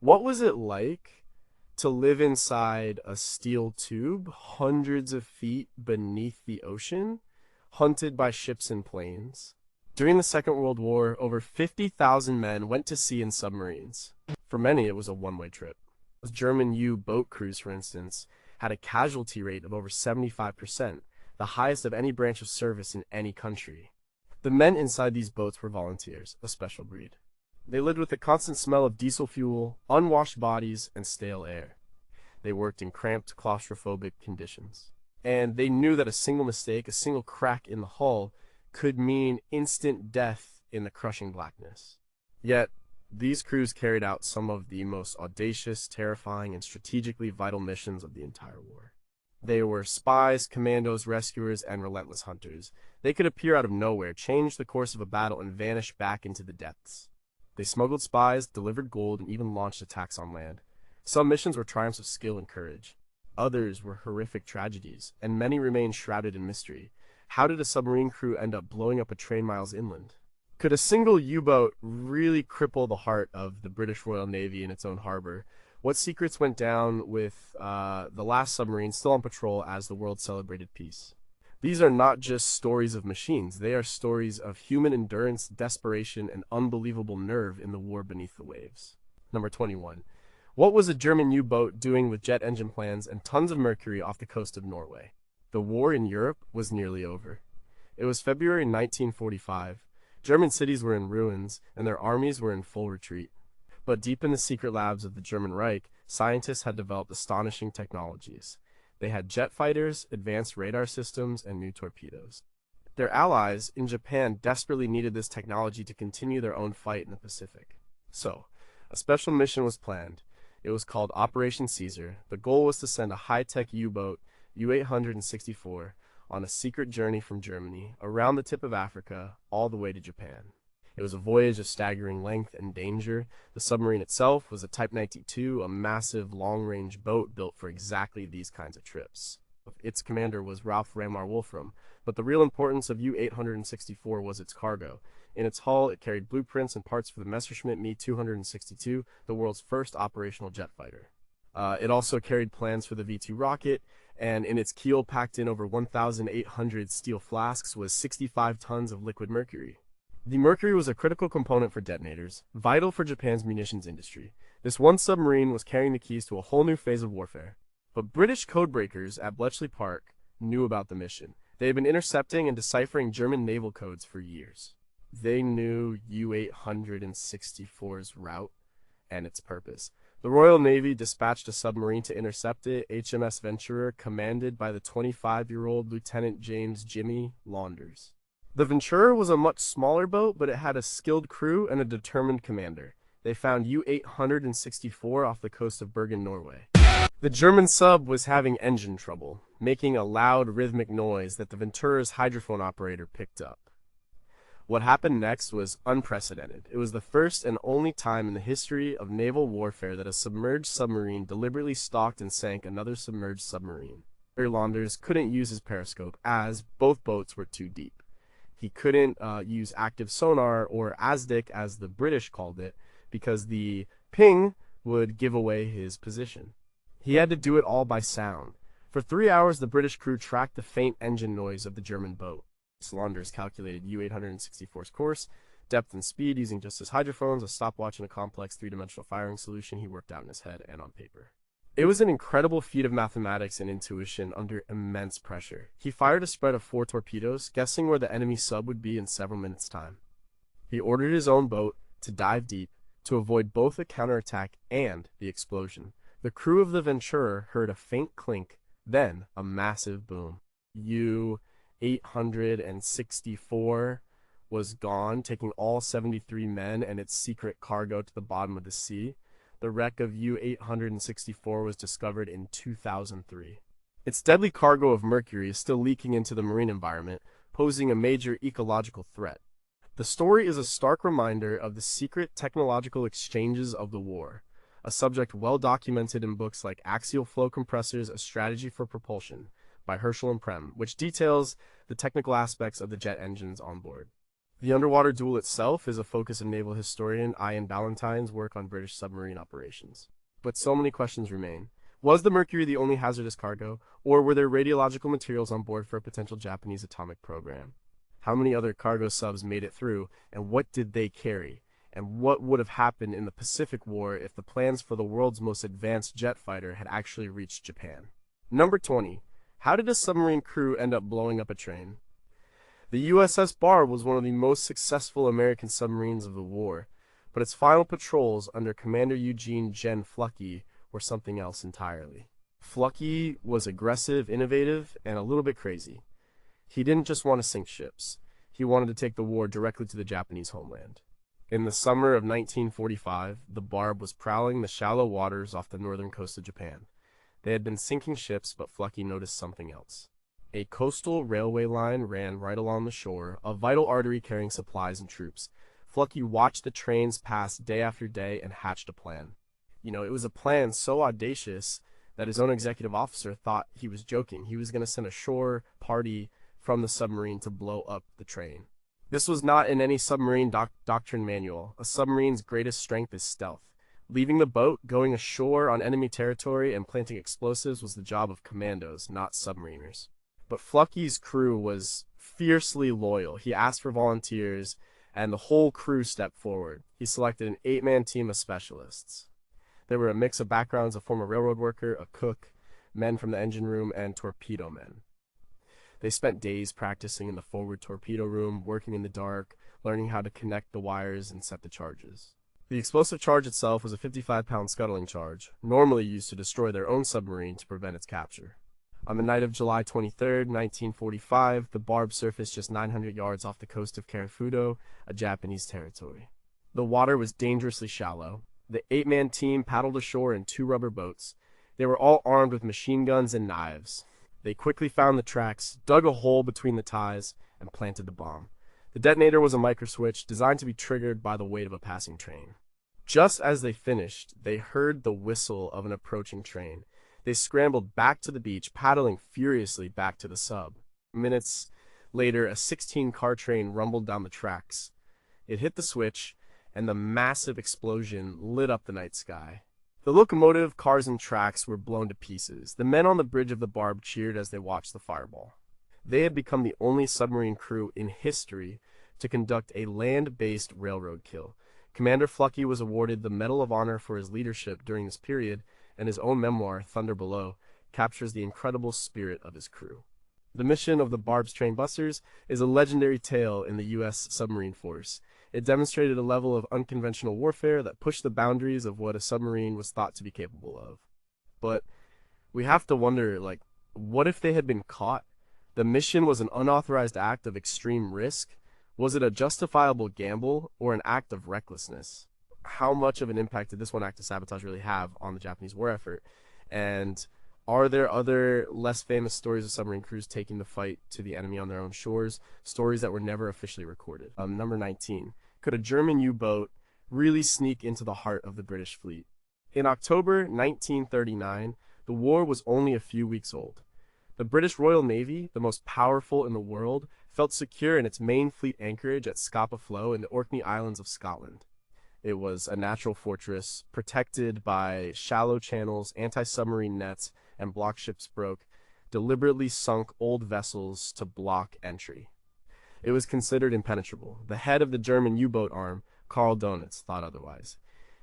What was it like to live inside a steel tube hundreds of feet beneath the ocean, hunted by ships and planes? During the Second World War, over 50,000 men went to sea in submarines. For many, it was a one-way trip. German U-boat crews, for instance, had a casualty rate of over 75%, the highest of any branch of service in any country. The men inside these boats were volunteers, a special breed. They lived with the constant smell of diesel fuel, unwashed bodies, and stale air. They worked in cramped, claustrophobic conditions. And they knew that a single mistake, a single crack in the hull, could mean instant death in the crushing blackness. Yet, these crews carried out some of the most audacious, terrifying, and strategically vital missions of the entire war. They were spies, commandos, rescuers, and relentless hunters. They could appear out of nowhere, change the course of a battle, and vanish back into the depths. They smuggled spies, delivered gold, and even launched attacks on land. Some missions were triumphs of skill and courage. Others were horrific tragedies, and many remained shrouded in mystery. How did a submarine crew end up blowing up a train miles inland? Could a single U-boat really cripple the heart of the British Royal Navy in its own harbor? What secrets went down with the last submarine still on patrol as the world celebrated peace? These are not just stories of machines. They are stories of human endurance, desperation, and unbelievable nerve in the war beneath the waves. Number 21. What was a German U-boat doing with jet engine plans and tons of mercury off the coast of Norway? The war in Europe was nearly over. It was February 1945. German cities were in ruins, and their armies were in full retreat. But deep in the secret labs of the German Reich, scientists had developed astonishing technologies. They had jet fighters, advanced radar systems, and new torpedoes. Their allies in Japan desperately needed this technology to continue their own fight in the Pacific. So, a special mission was planned. It was called Operation Caesar. The goal was to send a high-tech U-boat, U-864, on a secret journey from Germany, around the tip of Africa, all the way to Japan. It was a voyage of staggering length and danger. The submarine itself was a Type 92, a massive long-range boat built for exactly these kinds of trips. Its commander was Ralph Ramar Wolfram, but the real importance of U-864 was its cargo. In its hull, it carried blueprints and parts for the Messerschmitt Me-262, the world's first operational jet fighter. It also carried plans for the V-2 rocket, and in its keel, packed in over 1,800 steel flasks, was 65 tons of liquid mercury. The mercury was a critical component for detonators, vital for Japan's munitions industry. This one submarine was carrying the keys to a whole new phase of warfare. But British codebreakers at Bletchley Park knew about the mission. They had been intercepting and deciphering German naval codes for years. They knew U-864's route and its purpose. The Royal Navy dispatched a submarine to intercept it, HMS Venturer, commanded by the 25-year-old Lieutenant James Jimmy Launders. The Venturer was a much smaller boat, but it had a skilled crew and a determined commander. They found U-864 off the coast of Bergen, Norway. The German sub was having engine trouble, making a loud rhythmic noise that the Ventura's hydrophone operator picked up. What happened next was unprecedented. It was the first and only time in the history of naval warfare that a submerged submarine deliberately stalked and sank another submerged submarine. Launders couldn't use his periscope as both boats were too deep. He couldn't use active sonar, or ASDIC as the British called it, because the ping would give away his position. He had to do it all by sound. For 3 hours, the British crew tracked the faint engine noise of the German boat. Launders calculated U-864's course, depth, and speed using just his hydrophones, a stopwatch, and a complex three-dimensional firing solution he worked out in his head and on paper. It was an incredible feat of mathematics and intuition under immense pressure. He fired a spread of 4 torpedoes, guessing where the enemy sub would be in several minutes' time. He ordered his own boat to dive deep to avoid both a counterattack and the explosion. The crew of the Venturer heard a faint clink, then a massive boom. U-864 was gone, taking all 73 men and its secret cargo to the bottom of the sea. The wreck of U-864 was discovered in 2003. Its deadly cargo of mercury is still leaking into the marine environment, posing a major ecological threat. The story is a stark reminder of the secret technological exchanges of the war, a subject well documented in books like Axial Flow Compressors: A Strategy for Propulsion by Herschel and Prem, which details the technical aspects of the jet engines on board. The underwater duel itself is a focus of naval historian Ian Ballantyne's work on British submarine operations. But so many questions remain. Was the Mercury the only hazardous cargo, or were there radiological materials on board for a potential Japanese atomic program? How many other cargo subs made it through, and what did they carry? And what would have happened in the Pacific War if the plans for the world's most advanced jet fighter had actually reached Japan? Number 20. How did a submarine crew end up blowing up a train? The USS Barb was one of the most successful American submarines of the war, but its final patrols under Commander Eugene "Jen" Fluckey were something else entirely. Fluckey was aggressive, innovative, and a little bit crazy. He didn't just want to sink ships. He wanted to take the war directly to the Japanese homeland. In the summer of 1945, the Barb was prowling the shallow waters off the northern coast of Japan. They had been sinking ships, but Fluckey noticed something else. A coastal railway line ran right along the shore, a vital artery carrying supplies and troops. Fluckey watched the trains pass day after day and hatched a plan. It was a plan so audacious that his own executive officer thought he was joking. He was going to send a shore party from the submarine to blow up the train. This was not in any submarine doctrine manual. A submarine's greatest strength is stealth. Leaving the boat, going ashore on enemy territory, and planting explosives was the job of commandos, not submariners. But Fluckey's crew was fiercely loyal. He asked for volunteers, and the whole crew stepped forward. He selected an 8-man team of specialists. There were a mix of backgrounds: a former railroad worker, a cook, men from the engine room, and torpedo men. They spent days practicing in the forward torpedo room, working in the dark, learning how to connect the wires and set the charges. The explosive charge itself was a 55-pound scuttling charge, normally used to destroy their own submarine to prevent its capture. On the night of July 23, 1945, the Barb surfaced just 900 yards off the coast of Karafudo, a Japanese territory. The water was dangerously shallow. The 8-man team paddled ashore in 2 rubber boats. They were all armed with machine guns and knives. They quickly found the tracks, dug a hole between the ties, and planted the bomb. The detonator was a microswitch designed to be triggered by the weight of a passing train. Just as they finished, they heard the whistle of an approaching train. They scrambled back to the beach, paddling furiously back to the sub. Minutes later, a 16-car train rumbled down the tracks. It hit the switch, and the massive explosion lit up the night sky. The locomotive, cars, and tracks were blown to pieces. The men on the bridge of the Barb cheered as they watched the fireball. They had become the only submarine crew in history to conduct a land-based railroad kill. Commander Fluckey was awarded the Medal of Honor for his leadership during this period, and his own memoir, Thunder Below, captures the incredible spirit of his crew. The mission of the Barb's train busters is a legendary tale in the U.S. submarine force. It demonstrated a level of unconventional warfare that pushed the boundaries of what a submarine was thought to be capable of. But we have to wonder, what if they had been caught? The mission was an unauthorized act of extreme risk. Was it a justifiable gamble or an act of recklessness? How much of an impact did this one act of sabotage really have on the Japanese war effort? And are there other less famous stories of submarine crews taking the fight to the enemy on their own shores, stories that were never officially recorded? Number 19. Could a German U-boat really sneak into the heart of the British fleet? In October 1939, the war was only a few weeks old. The British Royal Navy, the most powerful in the world, felt secure in its main fleet anchorage at Scapa Flow in the Orkney Islands of Scotland. It was a natural fortress, protected by shallow channels, anti-submarine nets, and block ships deliberately sunk old vessels to block entry. It was considered impenetrable. The head of the German U-boat arm, Karl Donitz, thought otherwise.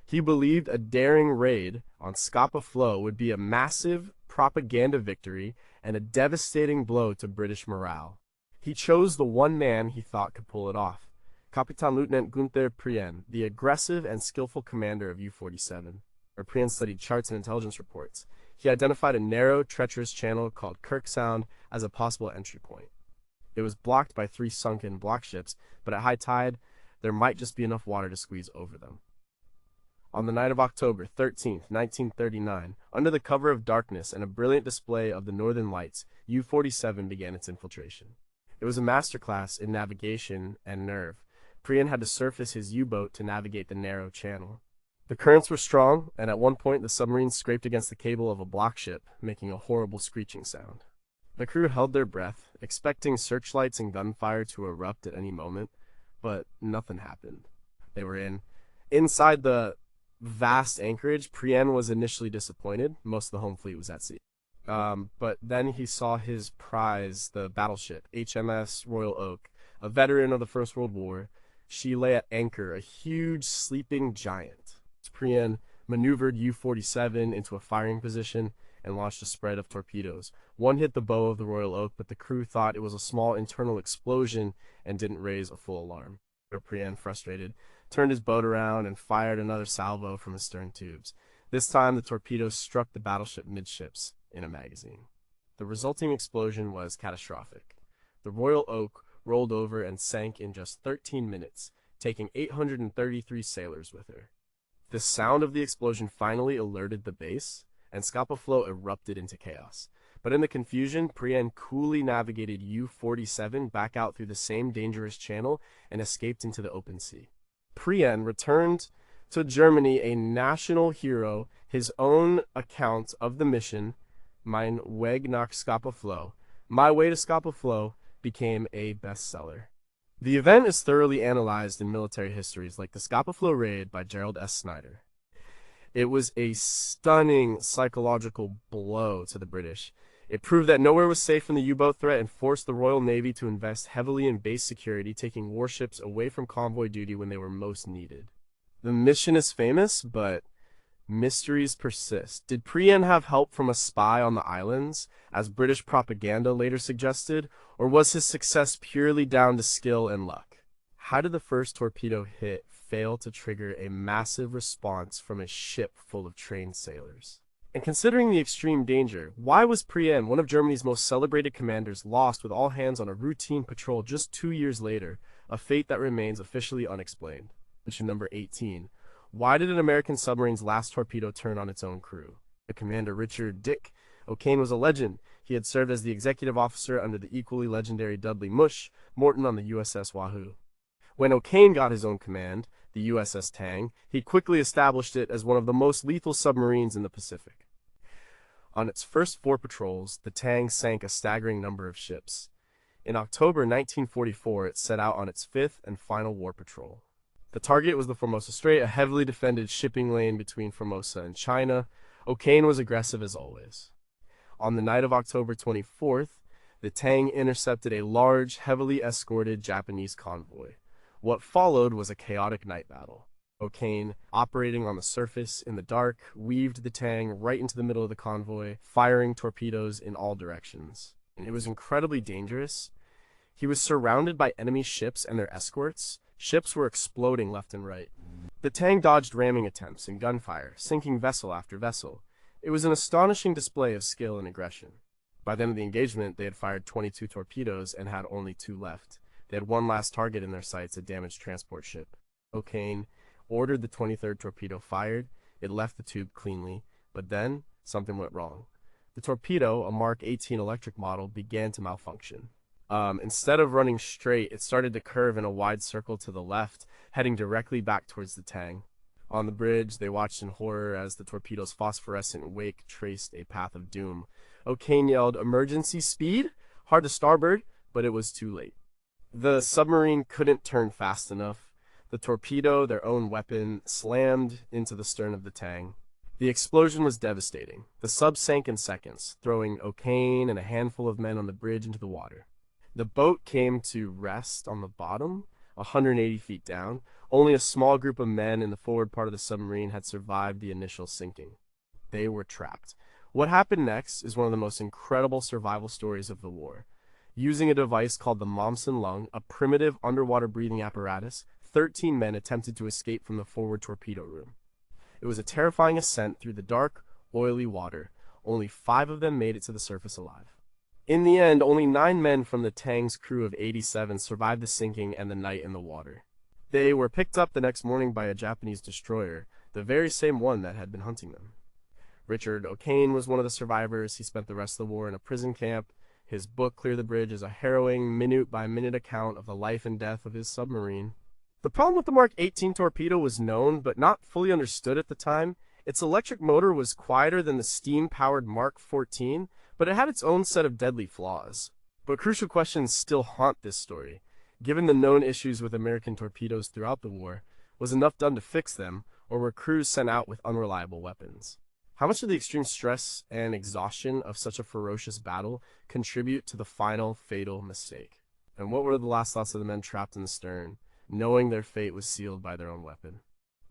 He believed a daring raid on Scapa Flow would be a massive propaganda victory and a devastating blow to British morale. He chose the one man he thought could pull it off: Captain Lieutenant Gunther Prien, the aggressive and skillful commander of U-47. Prien studied charts and intelligence reports. He identified a narrow, treacherous channel called Kirk Sound as a possible entry point. It was blocked by 3 sunken block ships, but at high tide, there might just be enough water to squeeze over them. On the night of October 13, 1939, under the cover of darkness and a brilliant display of the northern lights, U-47 began its infiltration. It was a masterclass in navigation and nerve. Prien had to surface his U-boat to navigate the narrow channel. The currents were strong, and at one point the submarine scraped against the cable of a block ship, making a horrible screeching sound. The crew held their breath, expecting searchlights and gunfire to erupt at any moment, but nothing happened. They were inside the vast anchorage. Prien was initially disappointed. Most of the home fleet was at sea. But then he saw his prize, the battleship, HMS Royal Oak, a veteran of the First World War. She lay at anchor, a huge sleeping giant. Prien maneuvered U-47 into a firing position and launched a spread of torpedoes. One hit the bow of the Royal Oak, but the crew thought it was a small internal explosion and didn't raise a full alarm. Prien, frustrated, turned his boat around and fired another salvo from his stern tubes. This time, the torpedoes struck the battleship midships in a magazine. The resulting explosion was catastrophic. The Royal Oak rolled over and sank in just 13 minutes, taking 833 sailors with her. The sound of the explosion finally alerted the base, and Scapa Flow erupted into chaos. But in the confusion, Prien coolly navigated U-47 back out through the same dangerous channel and escaped into the open sea. Prien returned to Germany a national hero, his own account of the mission, Mein Weg nach Scapa Flow, My Way to Scapa Flow, became a bestseller. The event is thoroughly analyzed in military histories like the Scapa Flow raid by Gerald S. Snyder. It was a stunning psychological blow to the British. It proved that nowhere was safe from the U-boat threat and forced the Royal Navy to invest heavily in base security, taking warships away from convoy duty when they were most needed. The mission is famous, but mysteries persist. Did Prien have help from a spy on the islands, as British propaganda later suggested, or was his success purely down to skill and luck? How did the first torpedo hit fail to trigger a massive response from a ship full of trained sailors? And considering the extreme danger, why was Prien, one of Germany's most celebrated commanders, lost with all hands on a routine patrol just 2 years later, a fate that remains officially unexplained? Mission number 18. Why did an American submarine's last torpedo turn on its own crew? The commander, Richard Dick O'Kane, was a legend. He had served as the executive officer under the equally legendary Dudley Morton on the USS Wahoo. When O'Kane got his own command, the USS Tang, he quickly established it as one of the most lethal submarines in the Pacific. On its first 4 patrols, the Tang sank a staggering number of ships. In October 1944, it set out on its 5th and final war patrol. The target was the Formosa Strait, a heavily defended shipping lane between Formosa and China. O'Kane was aggressive as always. On the night of October 24th, the Tang intercepted a large, heavily escorted Japanese convoy. What followed was a chaotic night battle. O'Kane, operating on the surface in the dark, weaved the Tang right into the middle of the convoy, firing torpedoes in all directions. And it was incredibly dangerous. He was surrounded by enemy ships and their escorts. Ships were exploding left and right. The Tang dodged ramming attempts and gunfire, sinking vessel after vessel. It was an astonishing display of skill and aggression. By the end of the engagement, they had fired 22 torpedoes and had only 2 left. They had one last target in their sights, a damaged transport ship. O'Kane ordered the 23rd torpedo fired. It left the tube cleanly, but then something went wrong. The torpedo, a Mark 18 electric model, began to malfunction. Instead of running straight, it started to curve in a wide circle to the left, heading directly back towards the Tang. On the bridge, they watched in horror as the torpedo's phosphorescent wake traced a path of doom. O'Kane yelled, "Emergency speed!" hard to starboard, but it was too late. The submarine couldn't turn fast enough. The torpedo, their own weapon, slammed into the stern of the Tang. The explosion was devastating. The sub sank in seconds, throwing O'Kane and a handful of men on the bridge into the water. The boat came to rest on the bottom, 180 feet down. Only a small group of men in the forward part of the submarine had survived the initial sinking. They were trapped. What happened next is one of the most incredible survival stories of the war. Using a device called the Momsen lung, a primitive underwater breathing apparatus, 13 men attempted to escape from the forward torpedo room. It was a terrifying ascent through the dark, oily water. Only 5 of them made it to the surface alive. In the end, only 9 men from the Tang's crew of 87 survived the sinking and the night in the water. They were picked up the next morning by a Japanese destroyer, the very same one that had been hunting them. Richard O'Kane was one of the survivors. He spent the rest of the war in a prison camp. His book, Clear the Bridge, is a harrowing, minute-by-minute account of the life and death of his submarine. The problem with the Mark 18 torpedo was known, but not fully understood at the time. Its electric motor was quieter than the steam-powered Mark 14, but it had its own set of deadly flaws. But crucial questions still haunt this story. Given the known issues with American torpedoes throughout the war, was enough done to fix them, or were crews sent out with unreliable weapons? How much did the extreme stress and exhaustion of such a ferocious battle contribute to the final fatal mistake? And what were the last thoughts of the men trapped in the stern, knowing their fate was sealed by their own weapon?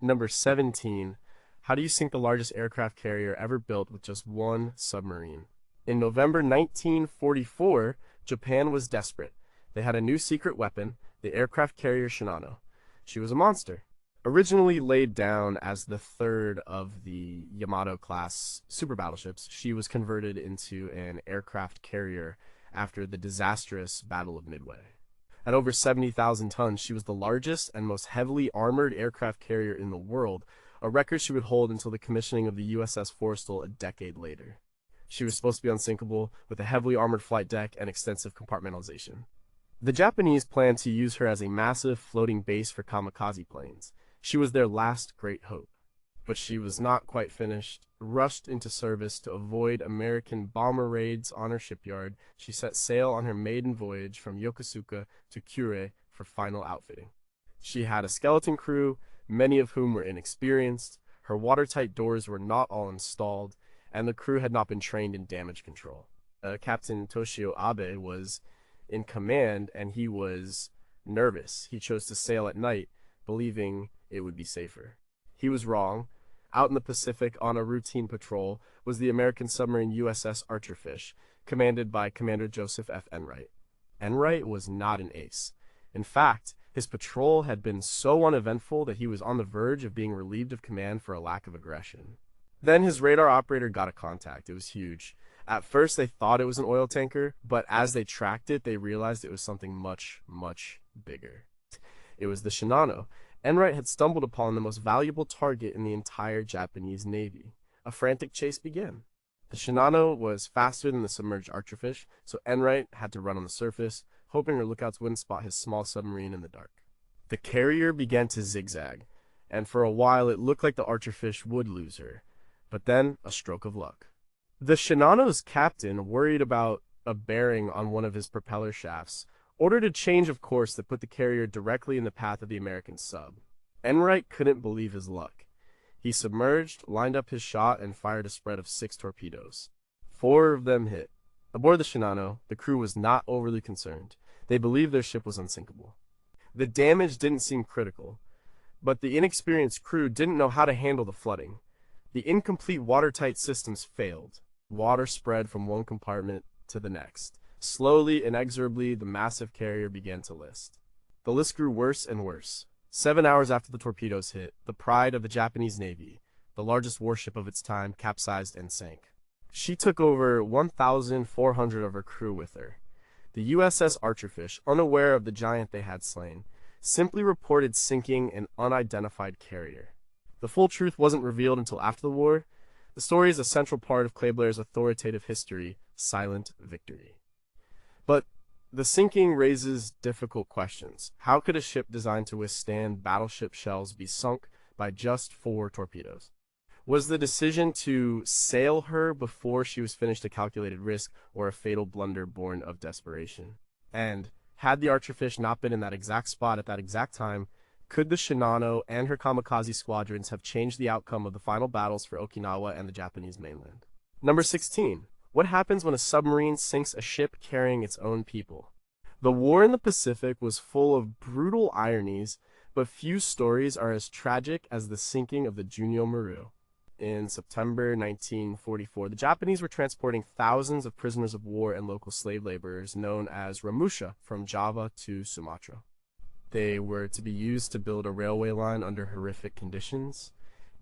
Number 17. How do you sink the largest aircraft carrier ever built with just one submarine? In November 1944, Japan was desperate. They had a new secret weapon, the aircraft carrier Shinano. She was a monster. Originally laid down as the third of the Yamato-class super battleships, she was converted into an aircraft carrier after the disastrous Battle of Midway. At over 70,000 tons, she was the largest and most heavily armored aircraft carrier in the world, a record she would hold until the commissioning of the USS Forrestal a decade later. She was supposed to be unsinkable, with a heavily armored flight deck and extensive compartmentalization. The Japanese planned to use her as a massive floating base for kamikaze planes. She was their last great hope. But she was not quite finished. Rushed into service to avoid American bomber raids on her shipyard, she set sail on her maiden voyage from Yokosuka to Kure for final outfitting. She had a skeleton crew, many of whom were inexperienced, her watertight doors were not all installed, and the crew had not been trained in damage control. Captain Toshio Abe was in command, and he was nervous. He chose to sail at night, believing it would be safer. He was wrong. Out in the Pacific on a routine patrol was the American submarine USS Archerfish, commanded by Commander Joseph F. Enright. Enright was not an ace. In fact, his patrol had been so uneventful that he was on the verge of being relieved of command for a lack of aggression. Then his radar operator got a contact. It was huge. At first, they thought it was an oil tanker, but as they tracked it, they realized it was something much, much bigger. It was the Shinano. Enright had stumbled upon the most valuable target in the entire Japanese Navy. A frantic chase began. The Shinano was faster than the submerged Archerfish, so Enright had to run on the surface, hoping her lookouts wouldn't spot his small submarine in the dark. The carrier began to zigzag, and for a while it looked like the Archerfish would lose her. But then, a stroke of luck. The Shinano's captain, worried about a bearing on one of his propeller shafts, ordered a change of course that put the carrier directly in the path of the American sub. Enright couldn't believe his luck. He submerged, lined up his shot, and fired a spread of 6 torpedoes. 4 of them hit. Aboard the Shinano, the crew was not overly concerned. They believed their ship was unsinkable. The damage didn't seem critical, but the inexperienced crew didn't know how to handle the flooding. The incomplete watertight systems failed. Water spread from one compartment to the next. Slowly, inexorably, the massive carrier began to list. The list grew worse and worse. 7 hours after the torpedoes hit, the pride of the Japanese Navy, the largest warship of its time, capsized and sank. She took over 1,400 of her crew with her. The USS Archerfish, unaware of the giant they had slain, simply reported sinking an unidentified carrier. The full truth wasn't revealed until after the war. The story is a central part of Clay Blair's authoritative history, Silent Victory. But the sinking raises difficult questions. How could a ship designed to withstand battleship shells be sunk by just 4 torpedoes? Was the decision to sail her before she was finished a calculated risk, or a fatal blunder born of desperation? And had the Archerfish not been in that exact spot at that exact time, could the Shinano and her kamikaze squadrons have changed the outcome of the final battles for Okinawa and the Japanese mainland? Number 16. What happens when a submarine sinks a ship carrying its own people? The war in the Pacific was full of brutal ironies, but few stories are as tragic as the sinking of the Junyo Maru. In September 1944, the Japanese were transporting thousands of prisoners of war and local slave laborers known as ramusha from Java to Sumatra. They were to be used to build a railway line under horrific conditions.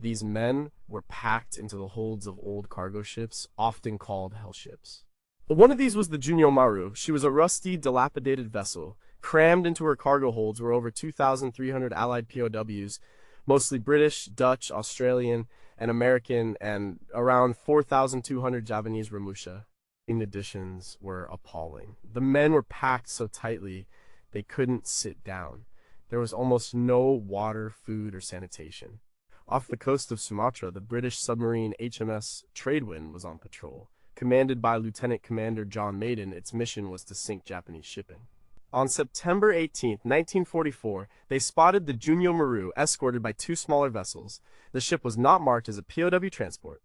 These men were packed into the holds of old cargo ships, often called hell ships. One of these was the Junyo Maru. She was a rusty, dilapidated vessel. Crammed into her cargo holds were over 2,300 Allied POWs, mostly British, Dutch, Australian, and American, and around 4,200 Japanese ramusha. The additions were appalling. The men were packed so tightly they couldn't sit down. There was almost no water, food, or sanitation. Off the coast of Sumatra, the British submarine HMS Tradewind was on patrol. Commanded by Lieutenant Commander John Maiden, its mission was to sink Japanese shipping. On September 18, 1944, they spotted the Junyo Maru escorted by two smaller vessels. The ship was not marked as a POW transport.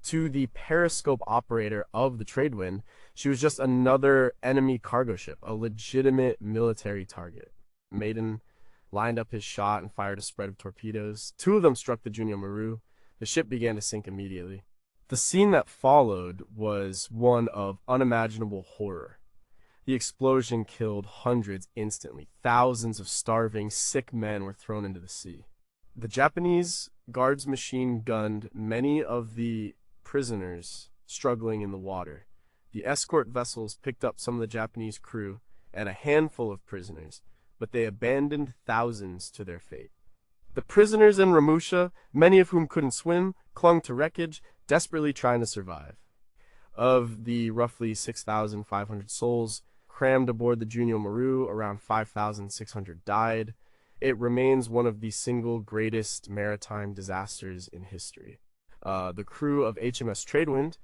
To the periscope operator of the Tradewind, she was just another enemy cargo ship, a legitimate military target. Maiden lined up his shot and fired a spread of torpedoes. Two of them struck the Junyo Maru. The ship began to sink immediately. The scene that followed was one of unimaginable horror. The explosion killed hundreds instantly. Thousands of starving, sick men were thrown into the sea. The Japanese guards machine gunned many of the prisoners struggling in the water. The escort vessels picked up some of the Japanese crew and a handful of prisoners, but they abandoned thousands to their fate. The prisoners in Ramusha, many of whom couldn't swim, clung to wreckage, desperately trying to survive. Of the roughly 6,500 souls crammed aboard the Junyo Maru, around 5,600 died. It remains one of the single greatest maritime disasters in history. The crew of HMS Tradewind,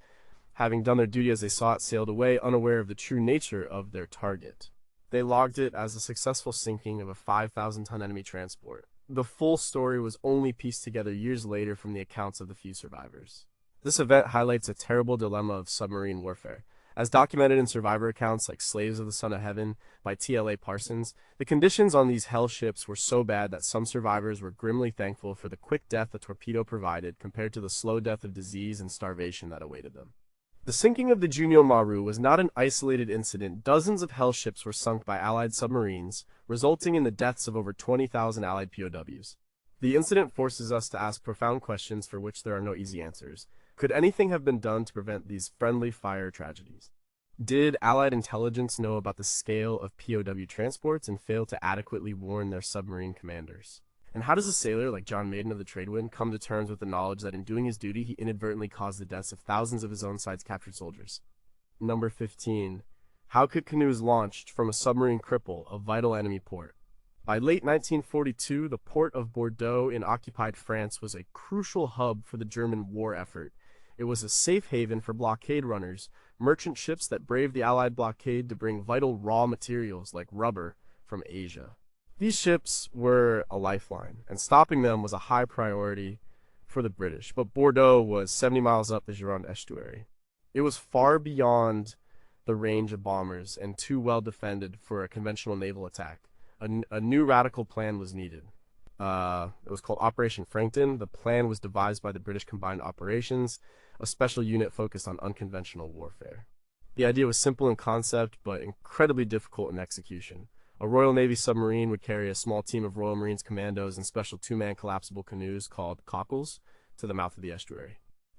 having done their duty as they saw it, sailed away, unaware of the true nature of their target. They logged it as a successful sinking of a 5,000-ton enemy transport. The full story was only pieced together years later from the accounts of the few survivors. This event highlights a terrible dilemma of submarine warfare. As documented in survivor accounts like Slaves of the Son of Heaven by T.L.A. Parsons, the conditions on these hell ships were so bad that some survivors were grimly thankful for the quick death a torpedo provided compared to the slow death of disease and starvation that awaited them. The sinking of the Junyo Maru was not an isolated incident. Dozens of hell ships were sunk by Allied submarines, resulting in the deaths of over 20,000 Allied POWs. The incident forces us to ask profound questions for which there are no easy answers. Could anything have been done to prevent these friendly fire tragedies? Did Allied intelligence know about the scale of POW transports and fail to adequately warn their submarine commanders? And how does a sailor like John Maiden of the Tradewind come to terms with the knowledge that in doing his duty he inadvertently caused the deaths of thousands of his own side's captured soldiers? Number 15. How could canoes launched from a submarine cripple a vital enemy port? By late 1942, the port of Bordeaux in occupied France was a crucial hub for the German war effort. It was a safe haven for blockade runners, merchant ships that braved the Allied blockade to bring vital raw materials like rubber from Asia. These ships were a lifeline, and stopping them was a high priority for the British, but Bordeaux was 70 miles up the Gironde estuary. It was far beyond the range of bombers and too well defended for a conventional naval attack. A new radical plan was needed. It was called Operation Frankton. The plan was devised by the British Combined Operations, a special unit focused on unconventional warfare. The idea was simple in concept, but incredibly difficult in execution. A Royal Navy submarine would carry a small team of Royal Marines commandos and special two-man collapsible canoes called cockles to the mouth of the estuary.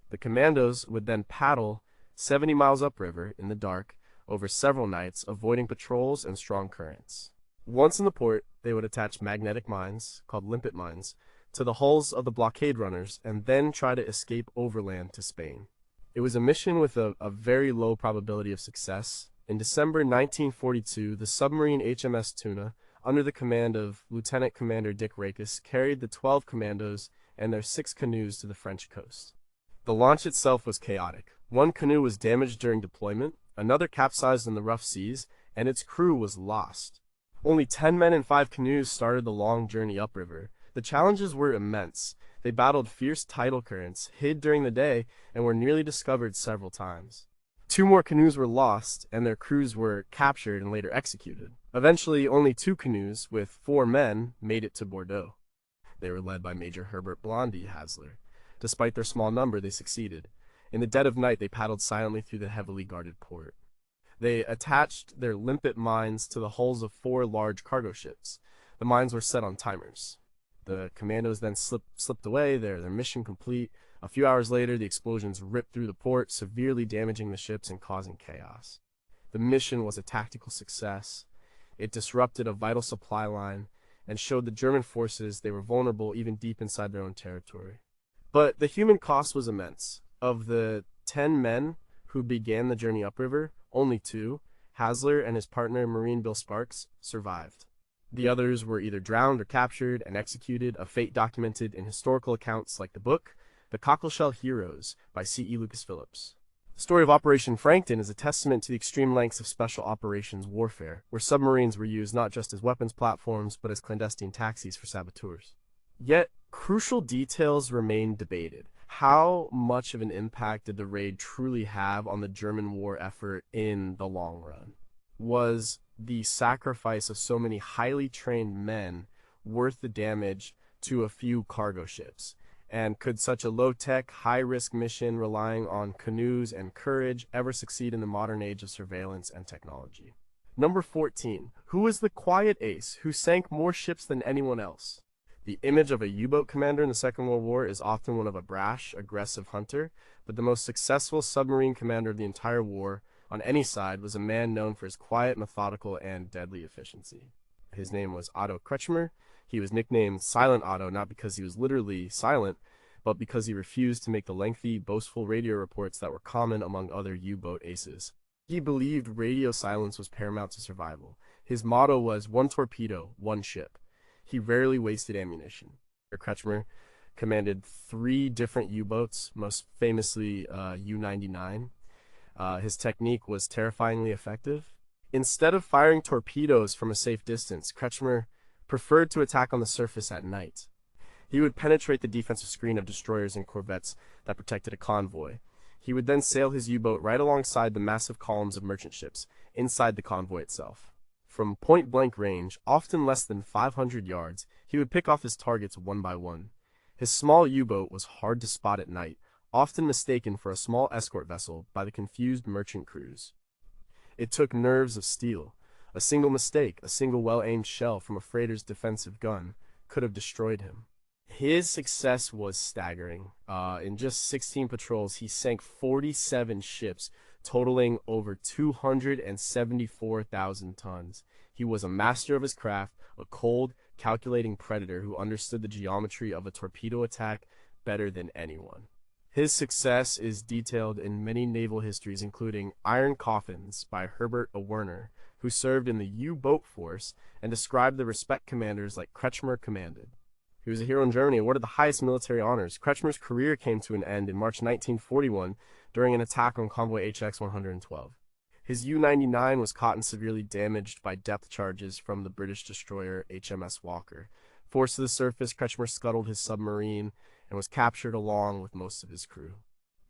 The commandos would then paddle 70 miles upriver in the dark over several nights, avoiding patrols and strong currents. Once in the port, they would attach magnetic mines, called limpet mines, to the hulls of the blockade runners and then try to escape overland to Spain. It was a mission with a very low probability of success. In December 1942, the submarine HMS Tuna, under the command of Lieutenant Commander Dick Rakes, carried the 12 commandos and their 6 canoes to the French coast. The launch itself was chaotic. One canoe was damaged during deployment, another capsized in the rough seas, and its crew was lost. Only 10 men in 5 canoes started the long journey upriver. The challenges were immense. They battled fierce tidal currents, hid during the day, and were nearly discovered several times. 2 more canoes were lost, and their crews were captured and later executed. Eventually, only 2 canoes, with 4 men, made it to Bordeaux. They were led by Major Herbert Blondie Hasler. Despite their small number, they succeeded. In the dead of night, they paddled silently through the heavily guarded port. They attached their limpet mines to the hulls of 4 large cargo ships. The mines were set on timers. The commandos then slipped away, their mission complete. A few hours later, the explosions ripped through the port, severely damaging the ships and causing chaos. The mission was a tactical success. It disrupted a vital supply line and showed the German forces they were vulnerable even deep inside their own territory. But the human cost was immense. Of the 10 men who began the journey upriver, only 2, Hasler and his partner Marine Bill Sparks, survived. The others were either drowned or captured and executed, a fate documented in historical accounts like the book The Cockleshell Heroes by C.E. Lucas Phillips. The story of Operation Frankton is a testament to the extreme lengths of special operations warfare, where submarines were used not just as weapons platforms, but as clandestine taxis for saboteurs. Yet, crucial details remain debated. How much of an impact did the raid truly have on the German war effort in the long run? Was the sacrifice of so many highly trained men worth the damage to a few cargo ships? And could such a low-tech, high-risk mission relying on canoes and courage ever succeed in the modern age of surveillance and technology? Number 14. Who was the quiet ace who sank more ships than anyone else? The image of a U-boat commander in the Second World War is often one of a brash, aggressive hunter, but the most successful submarine commander of the entire war, on any side, was a man known for his quiet, methodical, and deadly efficiency. His name was Otto Kretschmer. He was nicknamed Silent Otto not because he was literally silent, but because he refused to make the lengthy, boastful radio reports that were common among other U-boat aces. He believed radio silence was paramount to survival. His motto was one torpedo, one ship. He rarely wasted ammunition. Kretschmer commanded 3 different U-boats, most famously U-99. His technique was terrifyingly effective. Instead of firing torpedoes from a safe distance, Kretschmer preferred to attack on the surface at night. He would penetrate the defensive screen of destroyers and corvettes that protected a convoy. He would then sail his U-boat right alongside the massive columns of merchant ships, inside the convoy itself. From point-blank range, often less than 500 yards, he would pick off his targets one by one. His small U-boat was hard to spot at night, often mistaken for a small escort vessel by the confused merchant crews. It took nerves of steel. A single mistake, a single well-aimed shell from a freighter's defensive gun, could have destroyed him. His success was staggering. In just 16 patrols, he sank 47 ships, totaling over 274,000 tons. He was a master of his craft, a cold, calculating predator who understood the geometry of a torpedo attack better than anyone. His success is detailed in many naval histories, including Iron Coffins by Herbert A. Werner, who served in the U-boat force and described the respect commanders like Kretschmer commanded. He was a hero in Germany, awarded the highest military honors. Kretschmer's career came to an end in March 1941 during an attack on convoy HX-112. His U-99 was caught and severely damaged by depth charges from the British destroyer HMS Walker. Forced to the surface, Kretschmer scuttled his submarine and was captured along with most of his crew.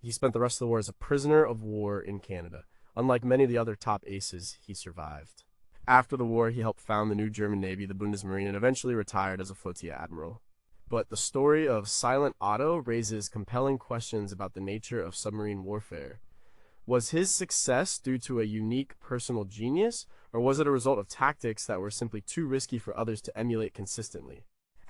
He spent the rest of the war as a prisoner of war in Canada. Unlike many of the other top aces, he survived. After the war, he helped found the new German Navy, the Bundesmarine, and eventually retired as a flotilla admiral. But the story of Silent Otto raises compelling questions about the nature of submarine warfare. Was his success due to a unique personal genius, or was it a result of tactics that were simply too risky for others to emulate consistently?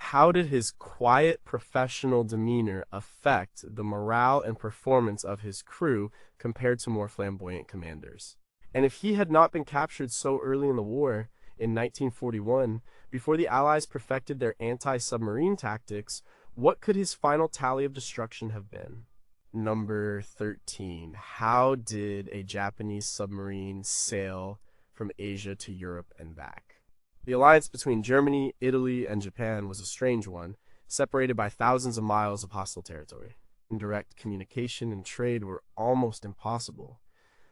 How did his quiet, professional demeanor affect the morale and performance of his crew compared to more flamboyant commanders? And if he had not been captured so early in the war, in 1941, before the Allies perfected their anti-submarine tactics, what could his final tally of destruction have been? Number 13. How did a Japanese submarine sail from Asia to Europe and back? The alliance between Germany, Italy, and Japan was a strange one, separated by thousands of miles of hostile territory. Direct communication and trade were almost impossible,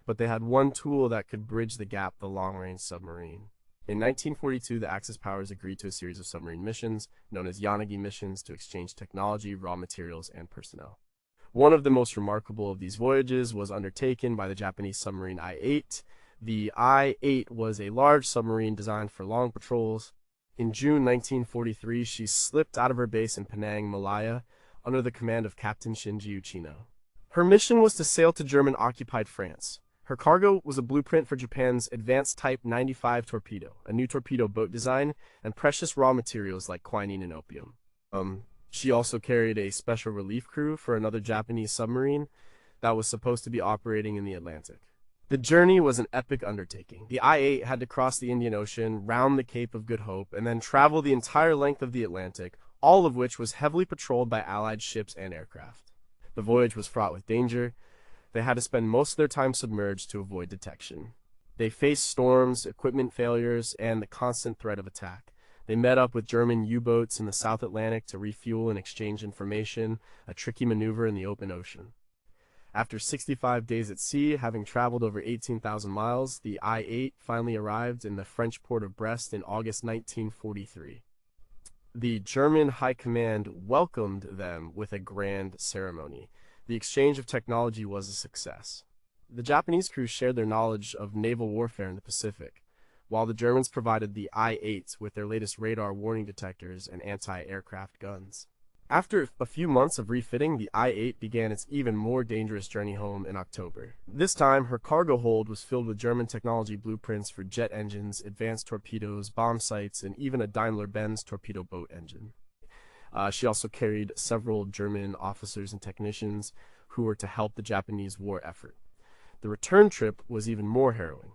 but they had one tool that could bridge the gap: the long-range submarine. In 1942, the Axis powers agreed to a series of submarine missions, known as Yanagi missions, to exchange technology, raw materials, and personnel. One of the most remarkable of these voyages was undertaken by the Japanese submarine I-8. The I-8 was a large submarine designed for long patrols. In June 1943, she slipped out of her base in Penang, Malaya, under the command of Captain Shinji Uchino. Her mission was to sail to German-occupied France. Her cargo was a blueprint for Japan's Advanced Type 95 torpedo, a new torpedo boat design, and precious raw materials like quinine and opium. She also carried a special relief crew for another Japanese submarine that was supposed to be operating in the Atlantic. The journey was an epic undertaking. The I-8 had to cross the Indian Ocean, round the Cape of Good Hope, and then travel the entire length of the Atlantic, all of which was heavily patrolled by Allied ships and aircraft. The voyage was fraught with danger. They had to spend most of their time submerged to avoid detection. They faced storms, equipment failures, and the constant threat of attack. They met up with German U-boats in the South Atlantic to refuel and exchange information, a tricky maneuver in the open ocean. After 65 days at sea, having traveled over 18,000 miles, the I-8 finally arrived in the French port of Brest in August 1943. The German High Command welcomed them with a grand ceremony. The exchange of technology was a success. The Japanese crew shared their knowledge of naval warfare in the Pacific, while the Germans provided the I-8 with their latest radar warning detectors and anti-aircraft guns. After a few months of refitting, the I-8 began its even more dangerous journey home in October. This time, her cargo hold was filled with German technology blueprints for jet engines, advanced torpedoes, bomb sights, and even a Daimler-Benz torpedo boat engine. She also carried several German officers and technicians who were to help the Japanese war effort. The return trip was even more harrowing.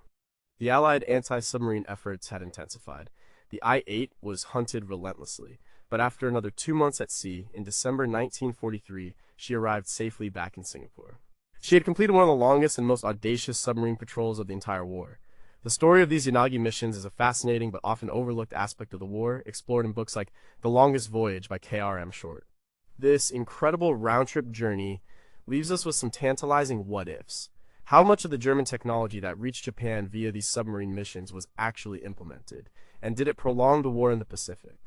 The Allied anti-submarine efforts had intensified. The I-8 was hunted relentlessly, but after another 2 months at sea, in December 1943, she arrived safely back in Singapore. She had completed one of the longest and most audacious submarine patrols of the entire war. The story of these Yanagi missions is a fascinating but often overlooked aspect of the war, explored in books like The Longest Voyage by K.R.M. Short. This incredible round-trip journey leaves us with some tantalizing what-ifs. How much of the German technology that reached Japan via these submarine missions was actually implemented? And did it prolong the war in the Pacific?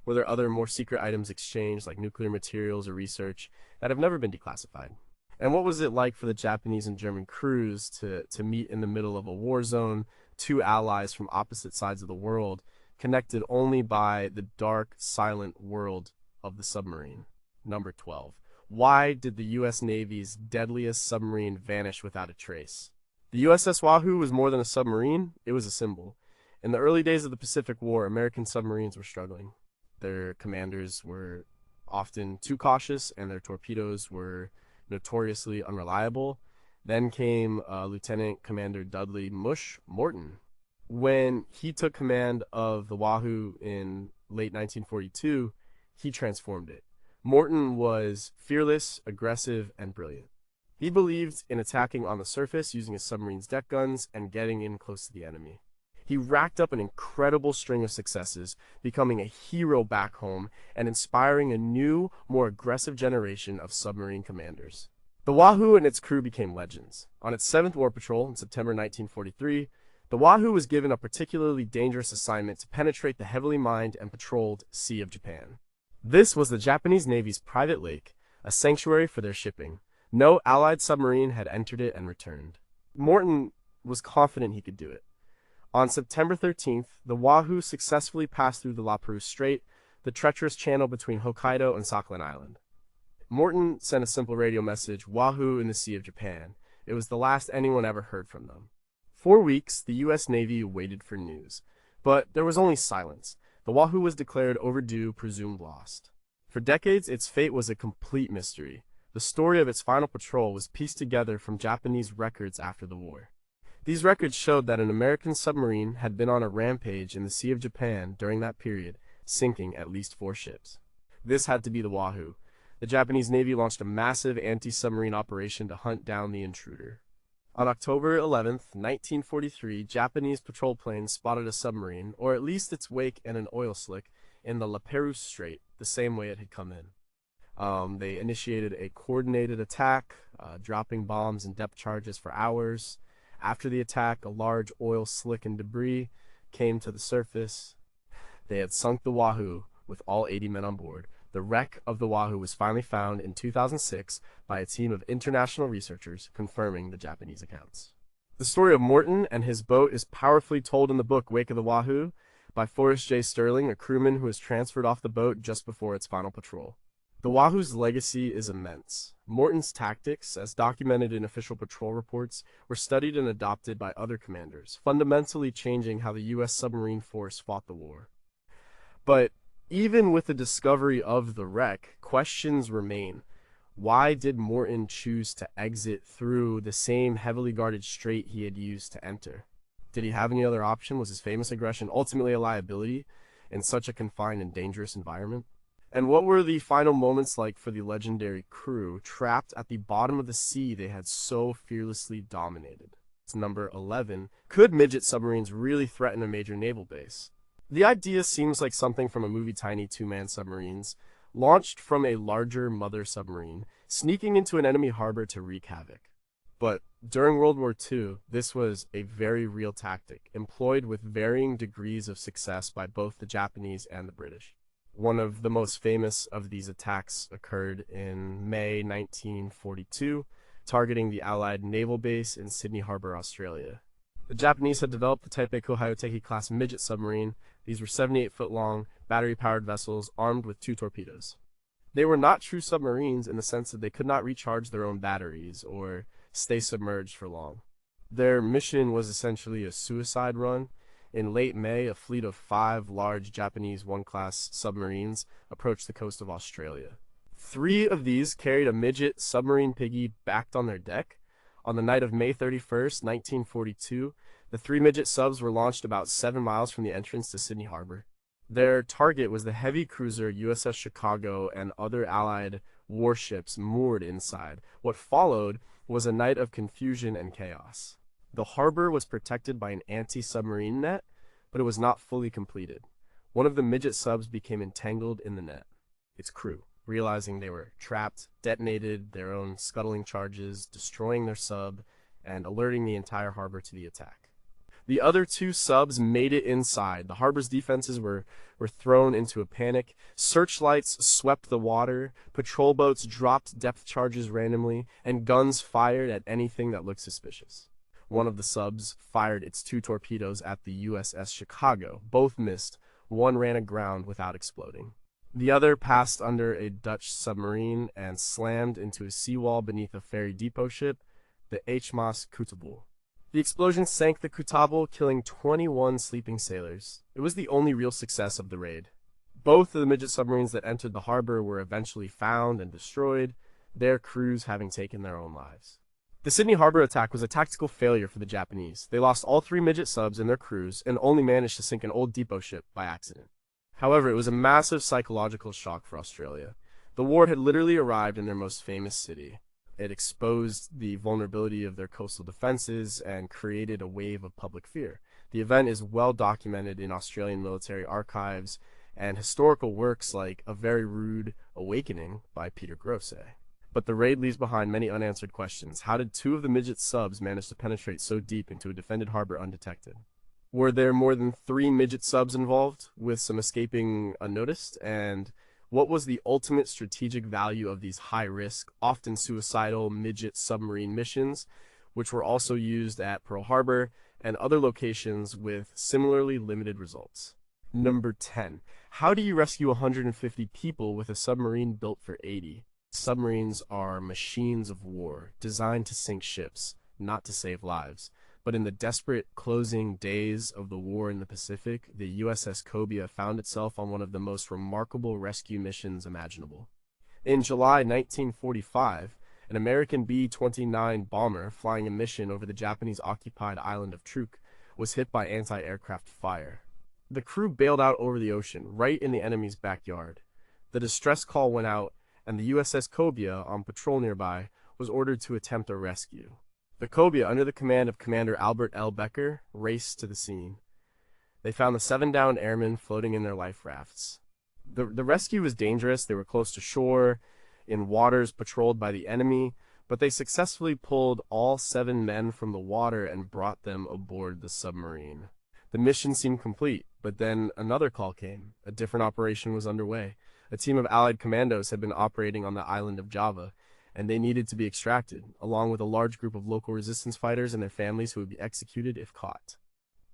Were there other more secret items exchanged, like nuclear materials or research, that have never been declassified? And what was it like for the Japanese and German crews to meet in the middle of a war zone, two allies from opposite sides of the world, connected only by the dark, silent world of the submarine? Number 12. Why did the U.S. Navy's deadliest submarine vanish without a trace? The USS Wahoo was more than a submarine, it was a symbol. In the early days of the Pacific War, American submarines were struggling. Their commanders were often too cautious, and their torpedoes were notoriously unreliable. Then came Lieutenant Commander Dudley "Mush" Morton. When he took command of the Wahoo in late 1942, he transformed it. Morton was fearless, aggressive, and brilliant. He believed in attacking on the surface using his submarine's deck guns and getting in close to the enemy. He racked up an incredible string of successes, becoming a hero back home and inspiring a new, more aggressive generation of submarine commanders. The Wahoo and its crew became legends. On its 7th war patrol in September 1943, the Wahoo was given a particularly dangerous assignment to penetrate the heavily mined and patrolled Sea of Japan. This was the Japanese Navy's private lake, a sanctuary for their shipping. No Allied submarine had entered it and returned. Morton was confident he could do it. On September 13th, the Wahoo successfully passed through the La Perouse Strait, the treacherous channel between Hokkaido and Sakhalin Island. Morton sent a simple radio message, "Wahoo in the Sea of Japan." It was the last anyone ever heard from them. 4 weeks, the U.S. Navy waited for news. But there was only silence. The Wahoo was declared overdue, presumed lost. For decades, its fate was a complete mystery. The story of its final patrol was pieced together from Japanese records after the war. These records showed that an American submarine had been on a rampage in the Sea of Japan during that period, sinking at least 4 ships. This had to be the Wahoo. The Japanese Navy launched a massive anti-submarine operation to hunt down the intruder. On October 11, 1943, Japanese patrol planes spotted a submarine, or at least its wake and an oil slick, in the La Perouse Strait, the same way it had come in. They initiated a coordinated attack, dropping bombs and depth charges for hours. After the attack, a large oil slick and debris came to the surface. They had sunk the Wahoo with all 80 men on board. The wreck of the Wahoo was finally found in 2006 by a team of international researchers, confirming the Japanese accounts. The story of Morton and his boat is powerfully told in the book Wake of the Wahoo by Forrest J. Sterling, a crewman who was transferred off the boat just before its final patrol. The Wahoo's legacy is immense. Morton's tactics, as documented in official patrol reports, were studied and adopted by other commanders, fundamentally changing how the U.S. submarine force fought the war. But even with the discovery of the wreck, questions remain. Why did Morton choose to exit through the same heavily guarded strait he had used to enter? Did he have any other option? Was his famous aggression ultimately a liability in such a confined and dangerous environment? And what were the final moments like for the legendary crew, trapped at the bottom of the sea they had so fearlessly dominated? It's number 11. Could midget submarines really threaten a major naval base? The idea seems like something from a movie. Tiny two-man submarines, launched from a larger mother submarine, sneaking into an enemy harbor to wreak havoc. But during World War II, this was a very real tactic, employed with varying degrees of success by both the Japanese and the British. One of the most famous of these attacks occurred in May 1942, targeting the Allied naval base in Sydney Harbor, Australia. The Japanese had developed the Taipei Hayoteki-class midget submarine. These were 78-foot long, battery-powered vessels armed with 2 torpedoes. They were not true submarines in the sense that they could not recharge their own batteries or stay submerged for long. Their mission was essentially a suicide run. In late May, a fleet of 5 large Japanese 1-class submarines approached the coast of Australia. 3 of these carried a midget submarine piggy backed on their deck. On the night of May 31st, 1942, the 3 midget subs were launched about 7 miles from the entrance to Sydney Harbor. Their target was the heavy cruiser USS Chicago and other Allied warships moored inside. What followed was a night of confusion and chaos. The harbor was protected by an anti-submarine net, but it was not fully completed. One of the midget subs became entangled in the net. Its crew, realizing they were trapped, detonated their own scuttling charges, destroying their sub, and alerting the entire harbor to the attack. The other 2 subs made it inside. The harbor's defenses were thrown into a panic. Searchlights swept the water, patrol boats dropped depth charges randomly, and guns fired at anything that looked suspicious. One of the subs fired its 2 torpedoes at the USS Chicago. Both missed. One ran aground without exploding. The other passed under a Dutch submarine and slammed into a seawall beneath a ferry depot ship, the HMAS Kutable. The explosion sank the Kutable, killing 21 sleeping sailors. It was the only real success of the raid. Both of the midget submarines that entered the harbor were eventually found and destroyed, their crews having taken their own lives. The Sydney Harbor attack was a tactical failure for the Japanese. They lost all 3 midget subs and their crews and only managed to sink an old depot ship by accident. However, it was a massive psychological shock for Australia. The war had literally arrived in their most famous city. It exposed the vulnerability of their coastal defenses and created a wave of public fear. The event is well documented in Australian military archives and historical works like A Very Rude Awakening by Peter Grosset. But the raid leaves behind many unanswered questions. How did 2 of the midget subs manage to penetrate so deep into a defended harbor undetected? Were there more than 3 midget subs involved, with some escaping unnoticed? And what was the ultimate strategic value of these high-risk, often suicidal midget submarine missions, which were also used at Pearl Harbor and other locations with similarly limited results? Number 10. How do you rescue 150 people with a submarine built for 80? Submarines are machines of war, designed to sink ships, not to save lives. But in the desperate closing days of the war in the Pacific, the USS Cobia found itself on one of the most remarkable rescue missions imaginable. In July 1945, an American B-29 bomber flying a mission over the Japanese-occupied island of Truk was hit by anti-aircraft fire. The crew bailed out over the ocean, right in the enemy's backyard. The distress call went out, and the USS Cobia, on patrol nearby, was ordered to attempt a rescue. The Cobia, under the command of Commander Albert L. Becker, raced to the scene. They found the 7 downed airmen floating in their life rafts. The rescue was dangerous. They were close to shore, in waters patrolled by the enemy, but they successfully pulled all 7 men from the water and brought them aboard the submarine. The mission seemed complete, but then another call came. A different operation was underway. A team of Allied commandos had been operating on the island of Java, and they needed to be extracted, along with a large group of local resistance fighters and their families who would be executed if caught.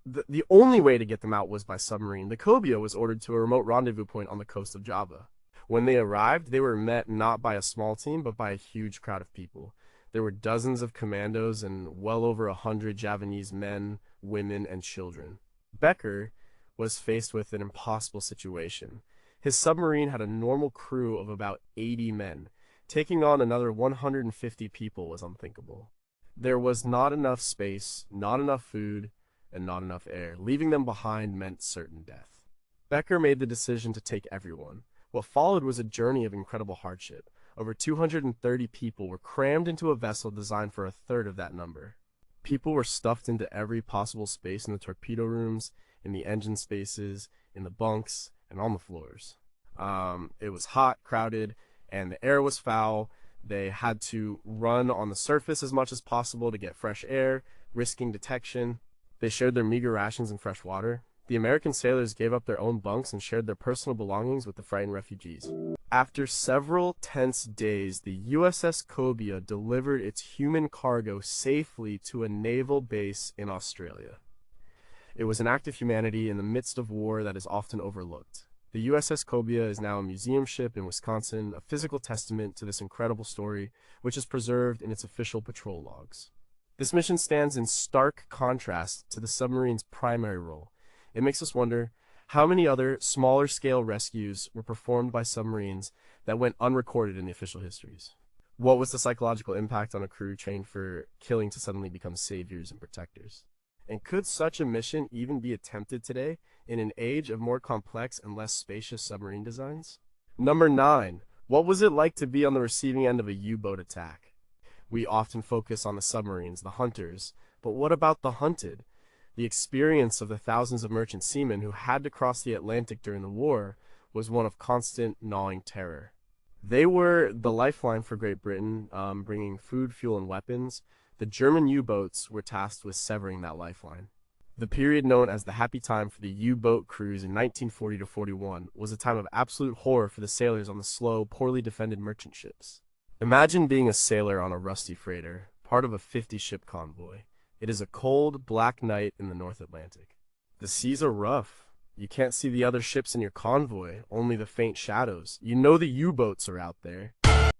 The only way to get them out was by submarine. The Cobia was ordered to a remote rendezvous point on the coast of Java. When they arrived, they were met not by a small team, but by a huge crowd of people. There were dozens of commandos and well over 100 Javanese men, women, and children. Becker was faced with an impossible situation. His submarine had a normal crew of about 80 men. Taking on another 150 people was unthinkable. There was not enough space, not enough food, and not enough air. Leaving them behind meant certain death. Becker made the decision to take everyone. What followed was a journey of incredible hardship. Over 230 people were crammed into a vessel designed for a third of that number. People were stuffed into every possible space in the torpedo rooms, in the engine spaces, in the bunks, and on the floors. It was hot, crowded, and the air was foul. They had to run on the surface as much as possible to get fresh air, risking detection. They shared their meager rations and fresh water. The American sailors gave up their own bunks and shared their personal belongings with the frightened refugees. After several tense days, the USS Cobia delivered its human cargo safely to a naval base in Australia. It was an act of humanity in the midst of war that is often overlooked. The USS Cobia is now a museum ship in Wisconsin, a physical testament to this incredible story, which is preserved in its official patrol logs. This mission stands in stark contrast to the submarine's primary role. It makes us wonder how many other smaller-scale rescues were performed by submarines that went unrecorded in the official histories. What was the psychological impact on a crew trained for killing to suddenly become saviors and protectors? And could such a mission even be attempted today in an age of more complex and less spacious submarine designs? Number 9. What was it like to be on the receiving end of a U-boat attack? We often focus on the submarines, the hunters, but what about the hunted? The experience of the thousands of merchant seamen who had to cross the Atlantic during the war was one of constant gnawing terror. They were the lifeline for Great Britain, bringing food, fuel, and weapons. The German U-boats were tasked with severing that lifeline. The period known as the happy time for the U-boat crews in 1940 to 41 was a time of absolute horror for the sailors on the slow, poorly defended merchant ships. Imagine being a sailor on a rusty freighter, part of a 50-ship convoy. It is a cold, black night in the North Atlantic. The seas are rough. You can't see the other ships in your convoy, only the faint shadows. You know the U-boats are out there.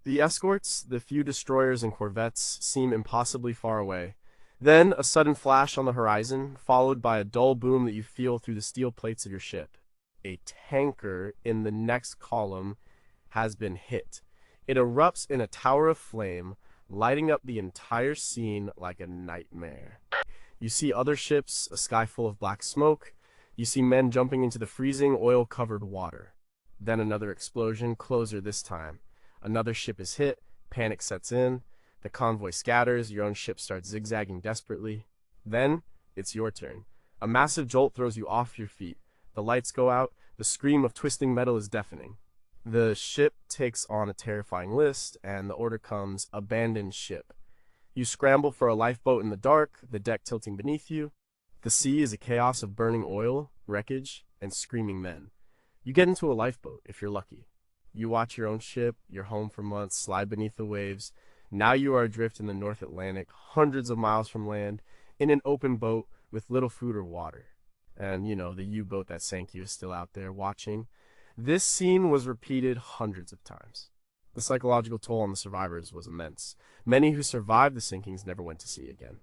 The escorts, the few destroyers and corvettes, seem impossibly far away. Then, a sudden flash on the horizon, followed by a dull boom that you feel through the steel plates of your ship. A tanker in the next column has been hit. It erupts in a tower of flame, lighting up the entire scene like a nightmare. You see other ships, a sky full of black smoke. You see men jumping into the freezing, oil-covered water. Then another explosion, closer this time. Another ship is hit, panic sets in, the convoy scatters, your own ship starts zigzagging desperately. Then, it's your turn. A massive jolt throws you off your feet. The lights go out, the scream of twisting metal is deafening. The ship takes on a terrifying list, and the order comes, abandon ship. You scramble for a lifeboat in the dark, the deck tilting beneath you. The sea is a chaos of burning oil, wreckage, and screaming men. You get into a lifeboat, if you're lucky. You watch your own ship, your home for months, slide beneath the waves. Now you are adrift in the North Atlantic, hundreds of miles from land, in an open boat with little food or water. And, the U-boat that sank you is still out there watching. This scene was repeated hundreds of times. The psychological toll on the survivors was immense. Many who survived the sinkings never went to sea again.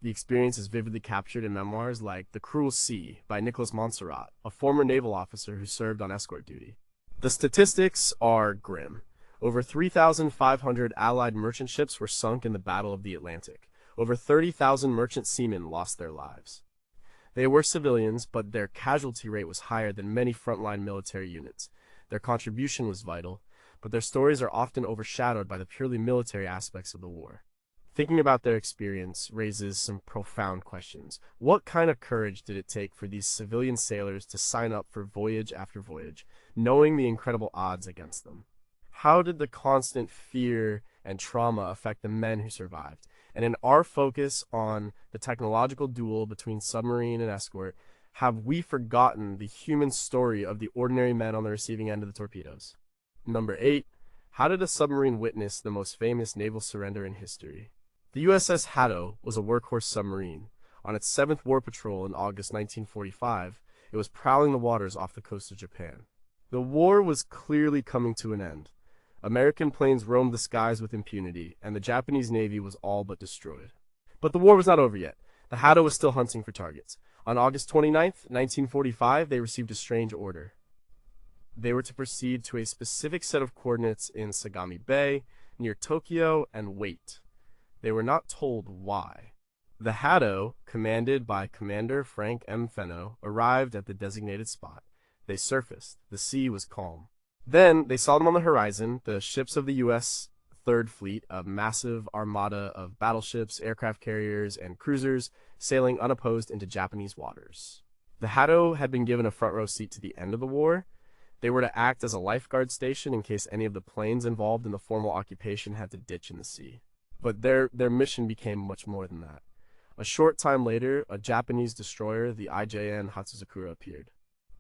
The experience is vividly captured in memoirs like The Cruel Sea by Nicholas Montserrat, a former naval officer who served on escort duty. The statistics are grim. Over 3,500 Allied merchant ships were sunk in the Battle of the Atlantic. Over 30,000 merchant seamen lost their lives. They were civilians, but their casualty rate was higher than many frontline military units. Their contribution was vital, but their stories are often overshadowed by the purely military aspects of the war. Thinking about their experience raises some profound questions. What kind of courage did it take for these civilian sailors to sign up for voyage after voyage, knowing the incredible odds against them? How did the constant fear and trauma affect the men who survived? And in our focus on the technological duel between submarine and escort, have we forgotten the human story of the ordinary men on the receiving end of the torpedoes? Number 8. How did a submarine witness the most famous naval surrender in history? The USS Hato was a workhorse submarine. On its 7th war patrol in August 1945, it was prowling the waters off the coast of Japan. The war was clearly coming to an end. American planes roamed the skies with impunity, and the Japanese Navy was all but destroyed. But the war was not over yet. The Hato was still hunting for targets. On August 29th, 1945, they received a strange order. They were to proceed to a specific set of coordinates in Sagami Bay, near Tokyo, and wait. They were not told why. The Hato, commanded by Commander Frank M. Fenno, arrived at the designated spot. They surfaced. The sea was calm. Then they saw them on the horizon, the ships of the U.S. Third Fleet, a massive armada of battleships, aircraft carriers, and cruisers, sailing unopposed into Japanese waters. The Hato had been given a front row seat to the end of the war. They were to act as a lifeguard station in case any of the planes involved in the formal occupation had to ditch in the sea. But their mission became much more than that. A short time later, a Japanese destroyer, the IJN Hatsuzakura, appeared.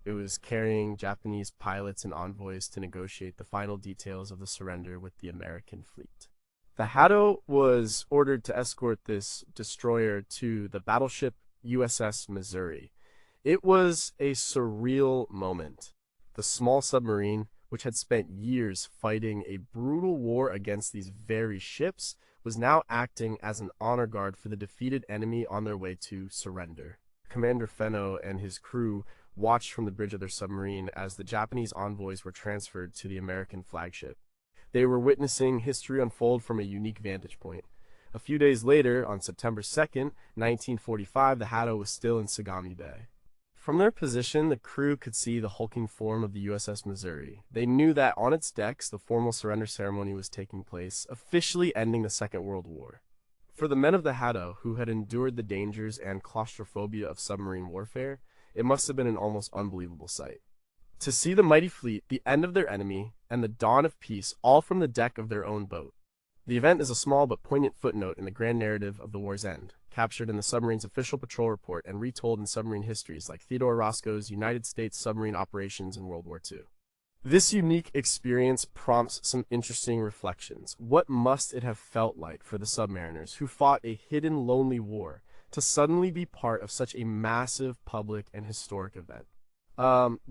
It was carrying Japanese pilots and envoys to negotiate the final details of the surrender with the American fleet. The Hato was ordered to escort this destroyer to the battleship USS Missouri. It was a surreal moment. The small submarine, which had spent years fighting a brutal war against these very ships, was now acting as an honor guard for the defeated enemy on their way to surrender. Commander Fenno and his crew watched from the bridge of their submarine as the Japanese envoys were transferred to the American flagship. They were witnessing history unfold from a unique vantage point. A few days later, on September 2nd, 1945, the Hato was still in Sagami Bay. From their position, the crew could see the hulking form of the USS Missouri. They knew that on its decks, the formal surrender ceremony was taking place, officially ending the Second World War. For the men of the Hato, who had endured the dangers and claustrophobia of submarine warfare, it must have been an almost unbelievable sight. To see the mighty fleet, the end of their enemy, and the dawn of peace, all from the deck of their own boat. The event is a small but poignant footnote in the grand narrative of the war's end, captured in the submarine's official patrol report and retold in submarine histories like Theodore Roscoe's United States Submarine Operations in World War II. This unique experience prompts some interesting reflections. What must it have felt like for the submariners, who fought a hidden, lonely war, to suddenly be part of such a massive public and historic event?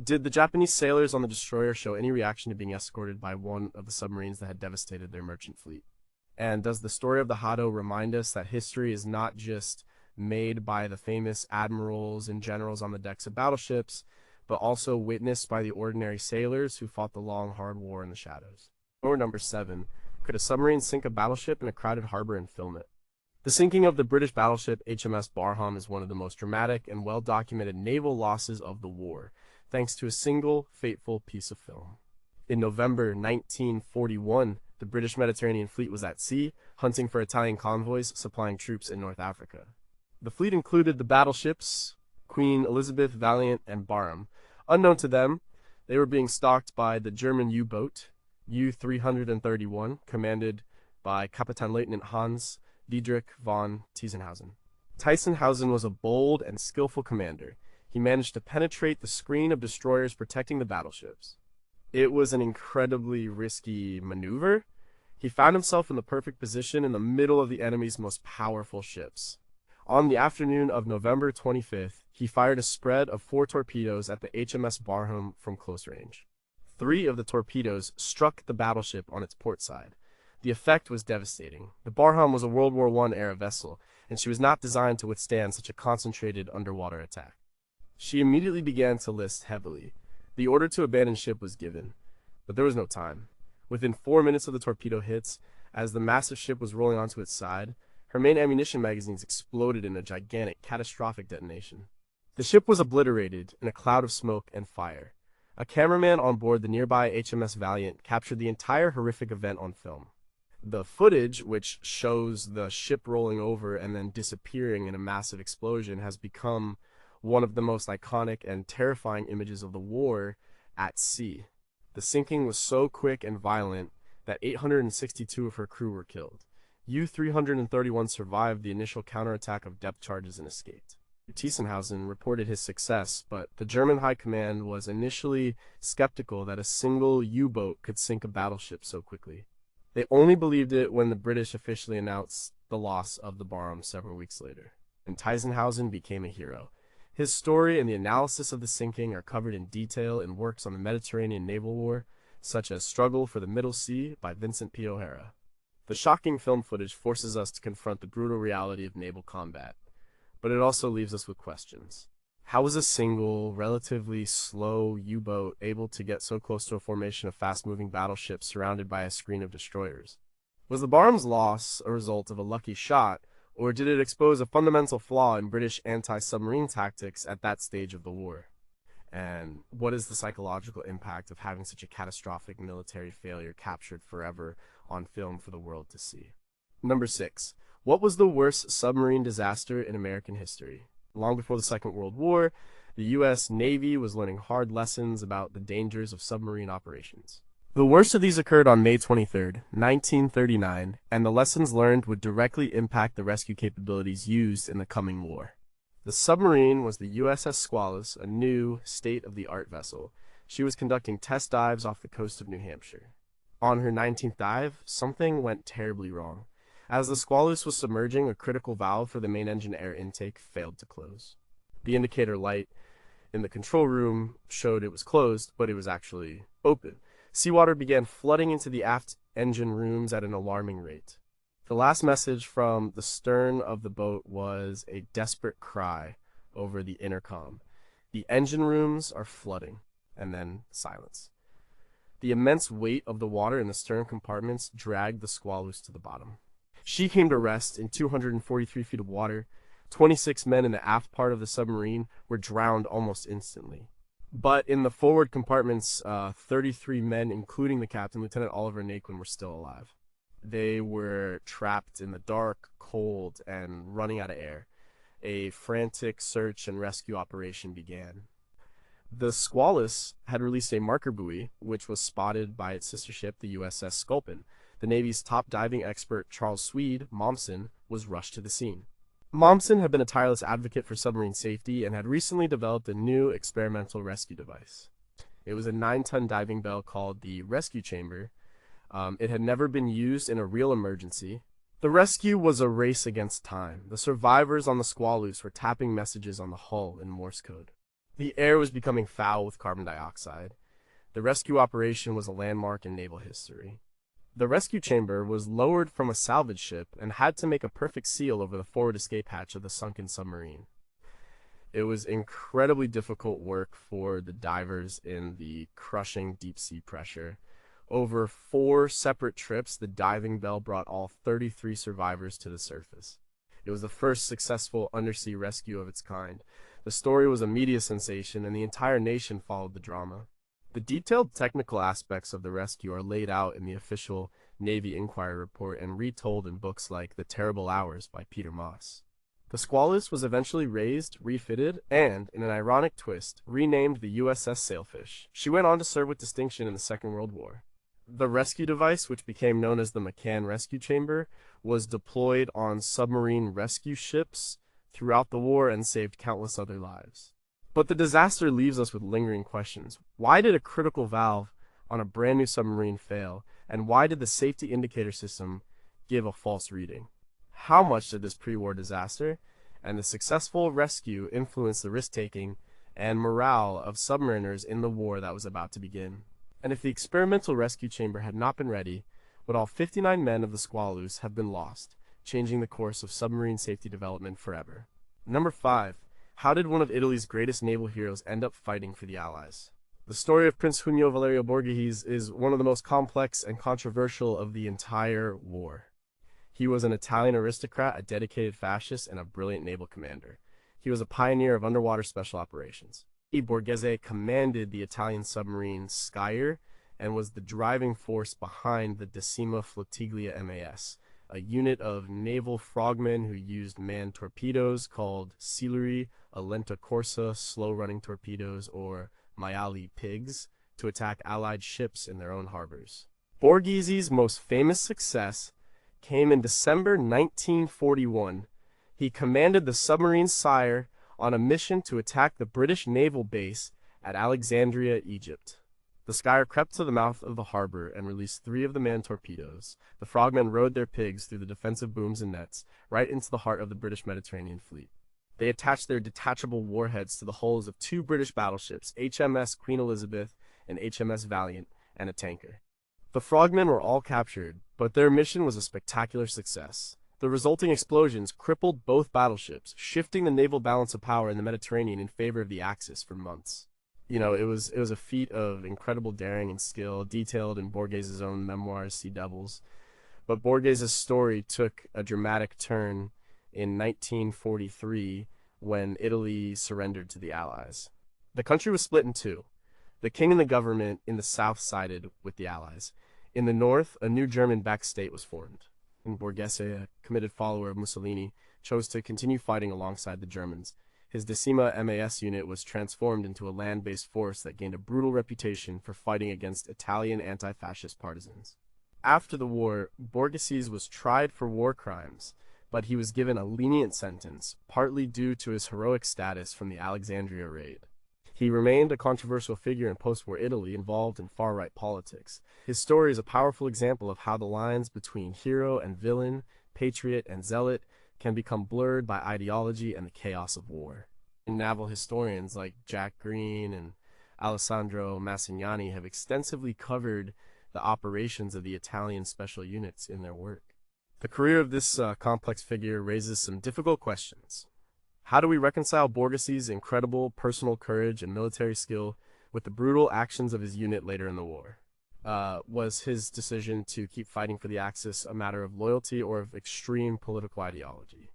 Did the Japanese sailors on the destroyer show any reaction to being escorted by one of the submarines that had devastated their merchant fleet? And does the story of the Hato remind us that history is not just made by the famous admirals and generals on the decks of battleships, but also witnessed by the ordinary sailors who fought the long, hard war in the shadows? Or number 7, could a submarine sink a battleship in a crowded harbor and film it? The sinking of the British battleship HMS Barham is one of the most dramatic and well-documented naval losses of the war, thanks to a single fateful piece of film. In November 1941, the British Mediterranean Fleet was at sea, hunting for Italian convoys supplying troops in North Africa. The fleet included the battleships Queen Elizabeth, Valiant, and Barham. Unknown to them, they were being stalked by the German U-boat U-331, commanded by Kapitänleutnant Hans Dietrich von Tiesenhausen. Tiesenhausen was a bold and skillful commander. He managed to penetrate the screen of destroyers protecting the battleships. It was an incredibly risky maneuver. He found himself in the perfect position in the middle of the enemy's most powerful ships. On the afternoon of November 25th, he fired a spread of 4 torpedoes at the HMS Barham from close range. 3 of the torpedoes struck the battleship on its port side. The effect was devastating. The Barham was a World War I-era vessel, and she was not designed to withstand such a concentrated underwater attack. She immediately began to list heavily. The order to abandon ship was given, but there was no time. Within 4 minutes of the torpedo hits, as the massive ship was rolling onto its side, her main ammunition magazines exploded in a gigantic, catastrophic detonation. The ship was obliterated in a cloud of smoke and fire. A cameraman on board the nearby HMS Valiant captured the entire horrific event on film. The footage, which shows the ship rolling over and then disappearing in a massive explosion, has become one of the most iconic and terrifying images of the war at sea. The sinking was so quick and violent that 862 of her crew were killed. U-331 survived the initial counterattack of depth charges and escaped. Tiesenhausen reported his success, but the German High Command was initially skeptical that a single U-boat could sink a battleship so quickly. They only believed it when the British officially announced the loss of the Barham several weeks later, and Tiesenhausen became a hero. His story and the analysis of the sinking are covered in detail in works on the Mediterranean Naval War, such as Struggle for the Middle Sea by Vincent P. O'Hara. The shocking film footage forces us to confront the brutal reality of naval combat, but it also leaves us with questions. How was a single, relatively slow U-boat able to get so close to a formation of fast-moving battleships surrounded by a screen of destroyers? Was the Barham's loss a result of a lucky shot, or did it expose a fundamental flaw in British anti-submarine tactics at that stage of the war? And what is the psychological impact of having such a catastrophic military failure captured forever on film for the world to see? Number 6. What was the worst submarine disaster in American history? Long before the Second World War, The U.S. Navy was learning hard lessons about the dangers of submarine operations. The worst of these occurred on May 23, 1939, and the lessons learned would directly impact the rescue capabilities used in the coming war. The submarine was the USS Squalus, a new, state-of-the-art vessel. She was conducting test dives off the coast of New Hampshire. On her 19th dive, something went terribly wrong. As the Squalus was submerging, a critical valve for the main engine air intake failed to close. The indicator light in the control room showed it was closed, but it was actually open. Seawater began flooding into the aft engine rooms at an alarming rate. The last message from the stern of the boat was a desperate cry over the intercom. The engine rooms are flooding, and then silence. The immense weight of the water in the stern compartments dragged the Squalus to the bottom. She came to rest in 243 feet of water. 26 men in the aft part of the submarine were drowned almost instantly. But in the forward compartments, 33 men, including the captain, Lieutenant Oliver Naquin, were still alive. They were trapped in the dark, cold, and running out of air. A frantic search and rescue operation began. The Squalus had released a marker buoy, which was spotted by its sister ship, the USS Sculpin. The Navy's top diving expert, Charles Swede Mommsen, was rushed to the scene. Mommsen had been a tireless advocate for submarine safety and had recently developed a new experimental rescue device. It was a 9-ton diving bell called the rescue chamber. It had never been used in a real emergency. The rescue was a race against time. The survivors on the Squalus were tapping messages on the hull in Morse code. The air was becoming foul with carbon dioxide. The rescue operation was a landmark in naval history. The rescue chamber was lowered from a salvage ship and had to make a perfect seal over the forward escape hatch of the sunken submarine. It was incredibly difficult work for the divers in the crushing deep-sea pressure. Over 4 separate trips, the diving bell brought all 33 survivors to the surface. It was the first successful undersea rescue of its kind. The story was a media sensation, and the entire nation followed the drama. The detailed technical aspects of the rescue are laid out in the official Navy Inquiry report and retold in books like The Terrible Hours by Peter Moss. The Squalus was eventually raised, refitted, and, in an ironic twist, renamed the USS Sailfish. She went on to serve with distinction in the Second World War. The rescue device, which became known as the McCann Rescue Chamber, was deployed on submarine rescue ships throughout the war and saved countless other lives. But the disaster leaves us with lingering questions. Why did a critical valve on a brand new submarine fail, and why did the safety indicator system give a false reading? How much did this pre-war disaster and the successful rescue influence the risk-taking and morale of submariners in the war that was about to begin? And if the experimental rescue chamber had not been ready, would all 59 men of the Squalus have been lost, changing the course of submarine safety development forever? Number 5. How did one of Italy's greatest naval heroes end up fighting for the Allies? The story of Prince Junio Valerio Borghese is one of the most complex and controversial of the entire war. He was an Italian aristocrat, a dedicated fascist, and a brilliant naval commander. He was a pioneer of underwater special operations. Borghese commanded the Italian submarine Skyer and was the driving force behind the Decima Flottiglia MAS, a unit of naval frogmen who used manned torpedoes called Sileri, Lenta Corsa, slow-running torpedoes, or maiali pigs, to attack Allied ships in their own harbors. Borghese's most famous success came in December 1941. He commanded the submarine Sire on a mission to attack the British naval base at Alexandria, Egypt. The Skyer crept to the mouth of the harbor and released 3 of the manned torpedoes. The frogmen rode their pigs through the defensive booms and nets, right into the heart of the British Mediterranean fleet. They attached their detachable warheads to the hulls of 2 British battleships, HMS Queen Elizabeth and HMS Valiant, and a tanker. The frogmen were all captured, but their mission was a spectacular success. The resulting explosions crippled both battleships, shifting the naval balance of power in the Mediterranean in favor of the Axis for months. It was a feat of incredible daring and skill, detailed in Borghese's own memoirs, Sea Devils. But Borghese's story took a dramatic turn in 1943 when Italy surrendered to the Allies. The country was split in 2. The king and the government in the south sided with the Allies. In the north, a new German-backed state was formed, and Borghese, a committed follower of Mussolini, chose to continue fighting alongside the Germans. His Decima MAS unit was transformed into a land-based force that gained a brutal reputation for fighting against Italian anti-fascist partisans. After the war, Borgesses was tried for war crimes, but he was given a lenient sentence, partly due to his heroic status from the Alexandria raid. He remained a controversial figure in post-war Italy, involved in far-right politics. His story is a powerful example of how the lines between hero and villain, patriot and zealot, can become blurred by ideology and the chaos of war. Naval historians like Jack Green and Alessandro Massignani have extensively covered the operations of the Italian special units in their work. The career of this complex figure raises some difficult questions. How do we reconcile Borgesses' incredible personal courage and military skill with the brutal actions of his unit later in the war? Was his decision to keep fighting for the Axis a matter of loyalty or of extreme political ideology?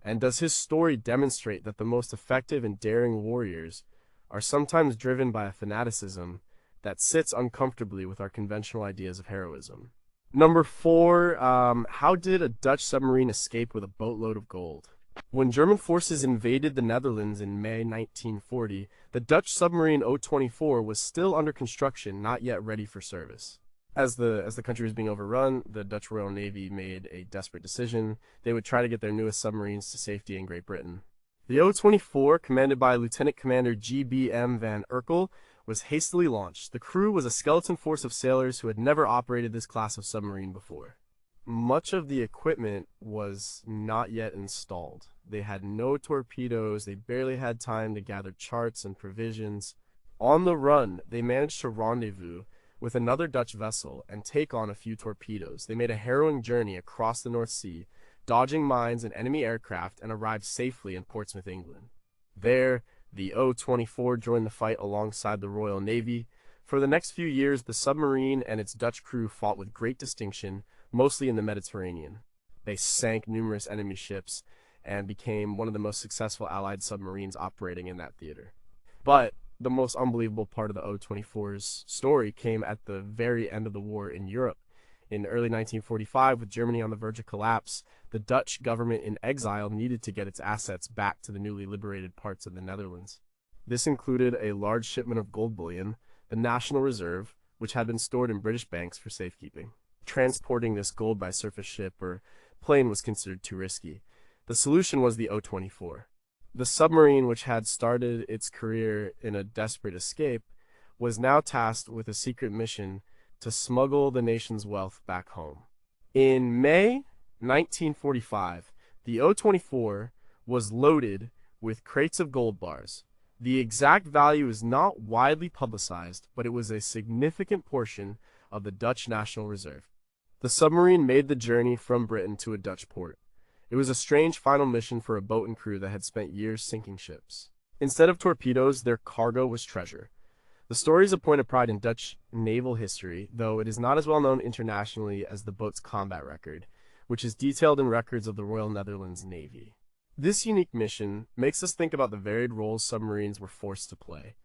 And does his story demonstrate that the most effective and daring warriors are sometimes driven by a fanaticism that sits uncomfortably with our conventional ideas of heroism? Number 4, how did a Dutch submarine escape with a boatload of gold? When German forces invaded the Netherlands in May 1940, the Dutch submarine O-24 was still under construction, not yet ready for service. As the country was being overrun, the Dutch Royal Navy made a desperate decision. They would try to get their newest submarines to safety in Great Britain. The O-24, commanded by Lieutenant Commander G.B.M. van Urkel, was hastily launched. The crew was a skeleton force of sailors who had never operated this class of submarine before. Much of the equipment was not yet installed. They had no torpedoes, they barely had time to gather charts and provisions. On the run, they managed to rendezvous with another Dutch vessel and take on a few torpedoes. They made a harrowing journey across the North Sea, dodging mines and enemy aircraft, and arrived safely in Portsmouth, England. There, the O-24 joined the fight alongside the Royal Navy. For the next few years, the submarine and its Dutch crew fought with great distinction, mostly in the Mediterranean. They sank numerous enemy ships and became one of the most successful Allied submarines operating in that theater. But the most unbelievable part of the O-24's story came at the very end of the war in Europe. In early 1945, with Germany on the verge of collapse, the Dutch government in exile needed to get its assets back to the newly liberated parts of the Netherlands. This included a large shipment of gold bullion, the National Reserve, which had been stored in British banks for safekeeping. Transporting this gold by surface ship or plane was considered too risky. The solution was the O-24. The submarine, which had started its career in a desperate escape, was now tasked with a secret mission to smuggle the nation's wealth back home. In May 1945, the O-24 was loaded with crates of gold bars. The exact value is not widely publicized, but it was a significant portion of the Dutch National Reserve. The submarine made the journey from Britain to a Dutch port. It was a strange final mission for a boat and crew that had spent years sinking ships. Instead of torpedoes, their cargo was treasure. The story is a point of pride in Dutch naval history, though it is not as well known internationally as the boat's combat record, which is detailed in records of the Royal Netherlands Navy. This unique mission makes us think about the varied roles submarines were forced to play.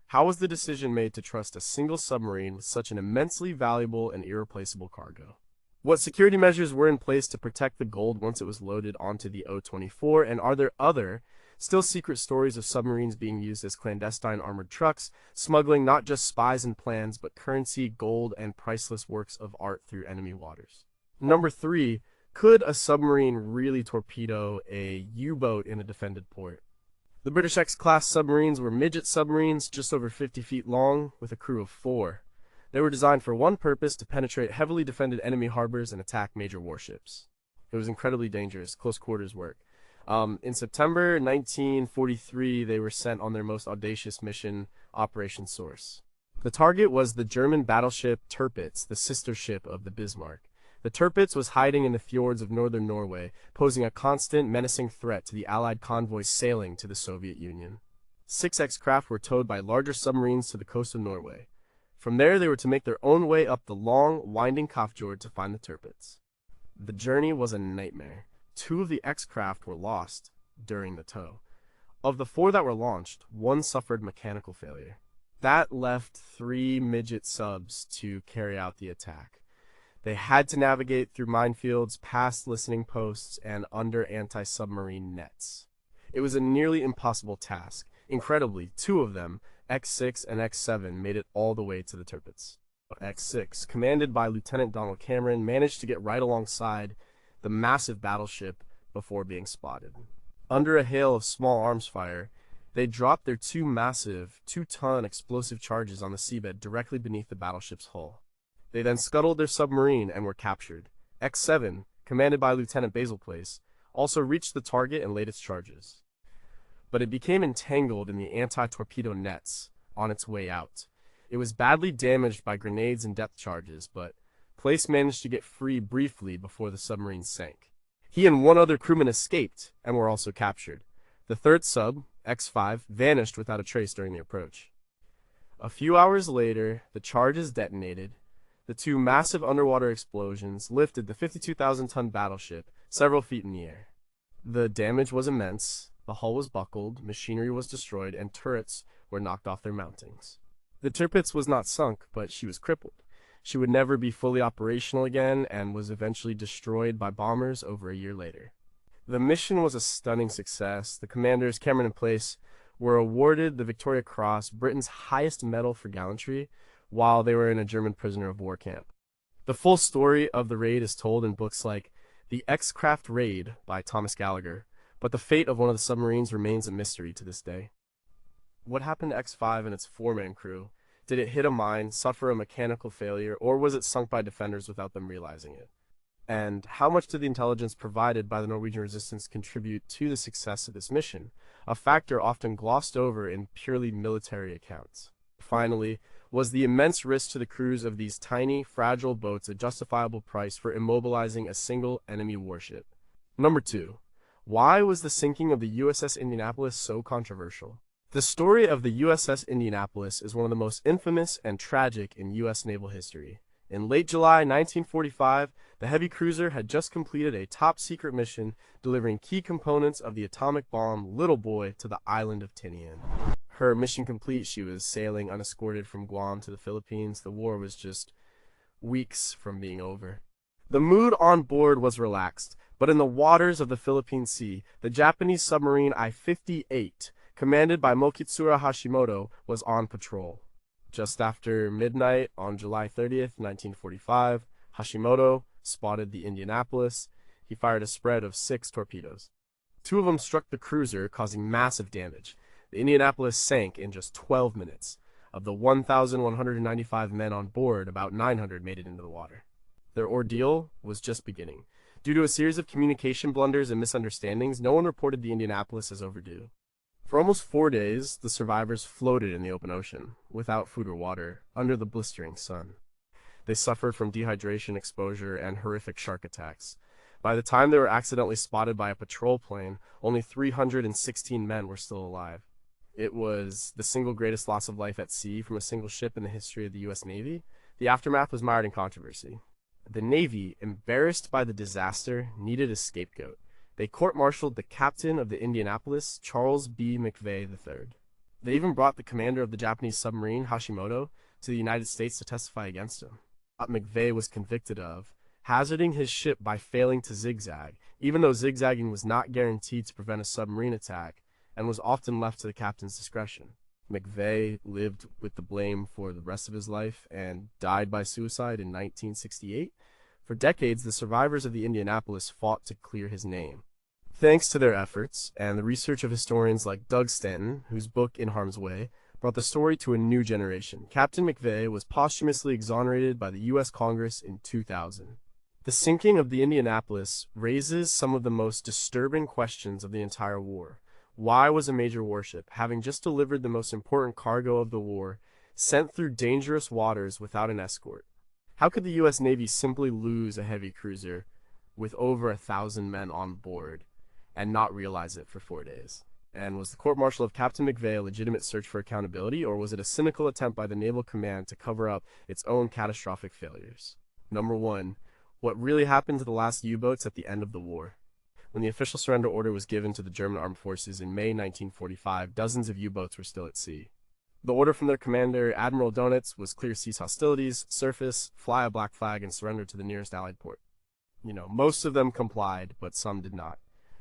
How was the decision made to trust a single submarine with such an immensely valuable and irreplaceable cargo? What security measures were in place to protect the gold once it was loaded onto the O-24, and are there other, still secret stories of submarines being used as clandestine armored trucks, smuggling not just spies and plans, but currency, gold, and priceless works of art through enemy waters? Number 3, could a submarine really torpedo a U-boat in a defended port? The British X-class submarines were midget submarines just over 50 feet long with a crew of 4. They were designed for one purpose: to penetrate heavily defended enemy harbors and attack major warships. It was incredibly dangerous, close quarters work. In September 1943, they were sent on their most audacious mission, Operation Source. The target was the German battleship Tirpitz, the sister ship of the Bismarck. The Tirpitz was hiding in the fjords of northern Norway, posing a constant, menacing threat to the Allied convoys sailing to the Soviet Union. 6 X-craft were towed by larger submarines to the coast of Norway. From there, they were to make their own way up the long, winding Kafjord to find the Tirpitz. The journey was a nightmare. 2 of the X-craft were lost during the tow. Of the 4 that were launched, 1 suffered mechanical failure. That left 3 midget subs to carry out the attack. They had to navigate through minefields, past listening posts, and under anti-submarine nets. It was a nearly impossible task. Incredibly, two of them, X6 and X7, made it all the way to the turrets. X6, commanded by Lieutenant Donald Cameron, managed to get right alongside the massive battleship before being spotted. Under a hail of small arms fire, they dropped their two massive, 2-ton explosive charges on the seabed directly beneath the battleship's hull. They then scuttled their submarine and were captured. X7, commanded by Lieutenant Basil Place, also reached the target and laid its charges. But it became entangled in the anti-torpedo nets on its way out. It was badly damaged by grenades and depth charges, but Place managed to get free briefly before the submarine sank. He and one other crewman escaped and were also captured. The third sub, X5, vanished without a trace during the approach. A few hours later, the charges detonated. The two massive underwater explosions lifted the 52,000-ton battleship several feet in the air. The damage was immense. The hull was buckled, machinery was destroyed, and turrets were knocked off their mountings. The Tirpitz was not sunk, but she was crippled. She would never be fully operational again and was eventually destroyed by bombers over a year later. The mission was a stunning success. The commanders, Cameron and Place, were awarded the Victoria Cross, Britain's highest medal for gallantry, while they were in a German prisoner of war camp. The full story of the raid is told in books like The X-Craft Raid by Thomas Gallagher, but the fate of one of the submarines remains a mystery to this day. What happened to X5 and its 4-man crew? Did it hit a mine, suffer a mechanical failure, or was it sunk by defenders without them realizing it? And how much did the intelligence provided by the Norwegian resistance contribute to the success of this mission, a factor often glossed over in purely military accounts? Finally, was the immense risk to the crews of these tiny, fragile boats a justifiable price for immobilizing a single enemy warship? Number 2. Why was the sinking of the USS Indianapolis so controversial? The story of the USS Indianapolis is one of the most infamous and tragic in U.S. naval history. In late July 1945, the heavy cruiser had just completed a top-secret mission delivering key components of the atomic bomb Little Boy to the island of Tinian. Her mission complete, she was sailing unescorted from Guam to the Philippines. The war was just weeks from being over. The mood on board was relaxed, but in the waters of the Philippine Sea, the Japanese submarine I-58, commanded by Mokitsura Hashimoto, was on patrol. Just after midnight on July 30th, 1945, Hashimoto spotted the Indianapolis. He fired a spread of 6 torpedoes. 2 of them struck the cruiser, causing massive damage. The Indianapolis sank in just 12 minutes. Of the 1,195 men on board, about 900 made it into the water. Their ordeal was just beginning. Due to a series of communication blunders and misunderstandings, no one reported the Indianapolis as overdue. For almost 4 days, the survivors floated in the open ocean, without food or water, under the blistering sun. They suffered from dehydration, exposure, and horrific shark attacks. By the time they were accidentally spotted by a patrol plane, only 316 men were still alive. It was the single greatest loss of life at sea from a single ship in the history of the U.S. Navy. The aftermath was mired in controversy. The Navy, embarrassed by the disaster, needed a scapegoat. They court-martialed the captain of the Indianapolis, Charles B. McVay III. They even brought the commander of the Japanese submarine, Hashimoto, to the United States to testify against him. What McVay was convicted of, hazarding his ship by failing to zigzag, even though zigzagging was not guaranteed to prevent a submarine attack, and was often left to the captain's discretion. McVay lived with the blame for the rest of his life and died by suicide in 1968. For decades, the survivors of the Indianapolis fought to clear his name. Thanks to their efforts, and the research of historians like Doug Stanton, whose book In Harm's Way brought the story to a new generation, Captain McVay was posthumously exonerated by the U.S. Congress in 2000. The sinking of the Indianapolis raises some of the most disturbing questions of the entire war. Why was a major warship, having just delivered the most important cargo of the war, sent through dangerous waters without an escort? How could the U.S. Navy simply lose a heavy cruiser with over 1,000 men on board and not realize it for 4 days? And was the court-martial of Captain McVay a legitimate search for accountability, or was it a cynical attempt by the Naval Command to cover up its own catastrophic failures? Number 1. What really happened to the last U-boats at the end of the war? When the official surrender order was given to the German armed forces in May 1945, dozens of U-boats were still at sea. The order from their commander, Admiral Donitz, was clear cease hostilities, surface, fly a black flag, and surrender to the nearest Allied port. Most of them complied, but some did not.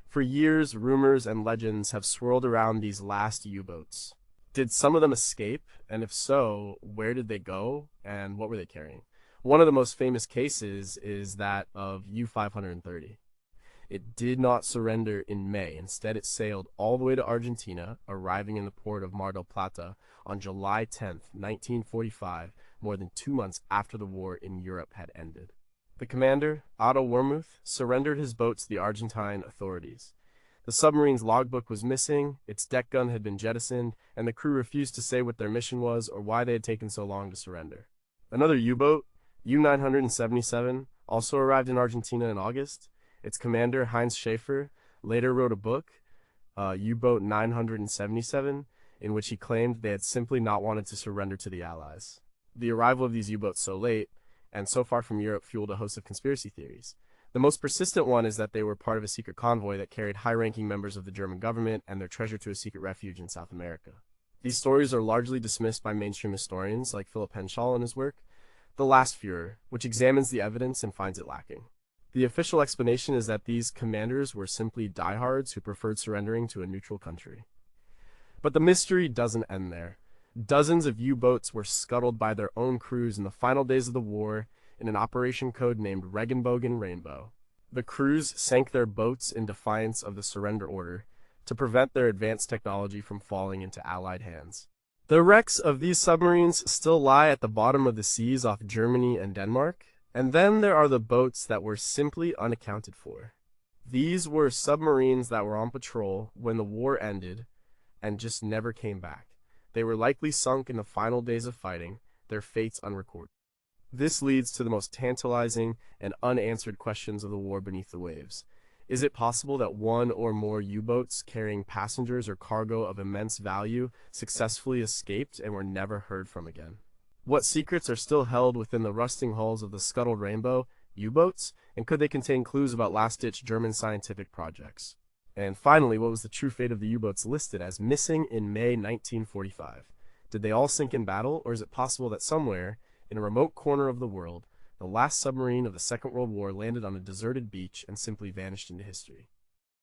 For years, rumors and legends have swirled around these last U-boats. Did some of them escape? And if so, where did they go? And what were they carrying? One of the most famous cases is that of U-530. It did not surrender in May. Instead, it sailed all the way to Argentina, arriving in the port of Mar del Plata on July 10th, 1945, more than 2 months after the war in Europe had ended. The commander, Otto Wermuth, surrendered his boat to the Argentine authorities. The submarine's logbook was missing, its deck gun had been jettisoned, and the crew refused to say what their mission was or why they had taken so long to surrender. Another U-boat, U-977, also arrived in Argentina in August. Its commander, Heinz Schaefer, later wrote a book, U-Boat 977, in which he claimed they had simply not wanted to surrender to the Allies. The arrival of these U-boats so late, and so far from Europe, fueled a host of conspiracy theories. The most persistent one is that they were part of a secret convoy that carried high-ranking members of the German government and their treasure to a secret refuge in South America. These stories are largely dismissed by mainstream historians like Philip Henschel in his work, The Last Führer, which examines the evidence and finds it lacking. The official explanation is that these commanders were simply diehards who preferred surrendering to a neutral country. But the mystery doesn't end there. Dozens of U-boats were scuttled by their own crews in the final days of the war in an operation code named Regenbogen Rainbow. The crews sank their boats in defiance of the surrender order to prevent their advanced technology from falling into Allied hands. The wrecks of these submarines still lie at the bottom of the seas off Germany and Denmark, and then there are the boats that were simply unaccounted for. These were submarines that were on patrol when the war ended and just never came back. They were likely sunk in the final days of fighting, their fates unrecorded. This leads to the most tantalizing and unanswered questions of the war beneath the waves. Is it possible that one or more U-boats carrying passengers or cargo of immense value successfully escaped and were never heard from again? What secrets are still held within the rusting hulls of the scuttled Rainbow U-boats, and could they contain clues about last-ditch German scientific projects? And finally, what was the true fate of the U-boats listed as missing in May 1945? Did they all sink in battle, or is it possible that somewhere, in a remote corner of the world, the last submarine of the Second World War landed on a deserted beach and simply vanished into history?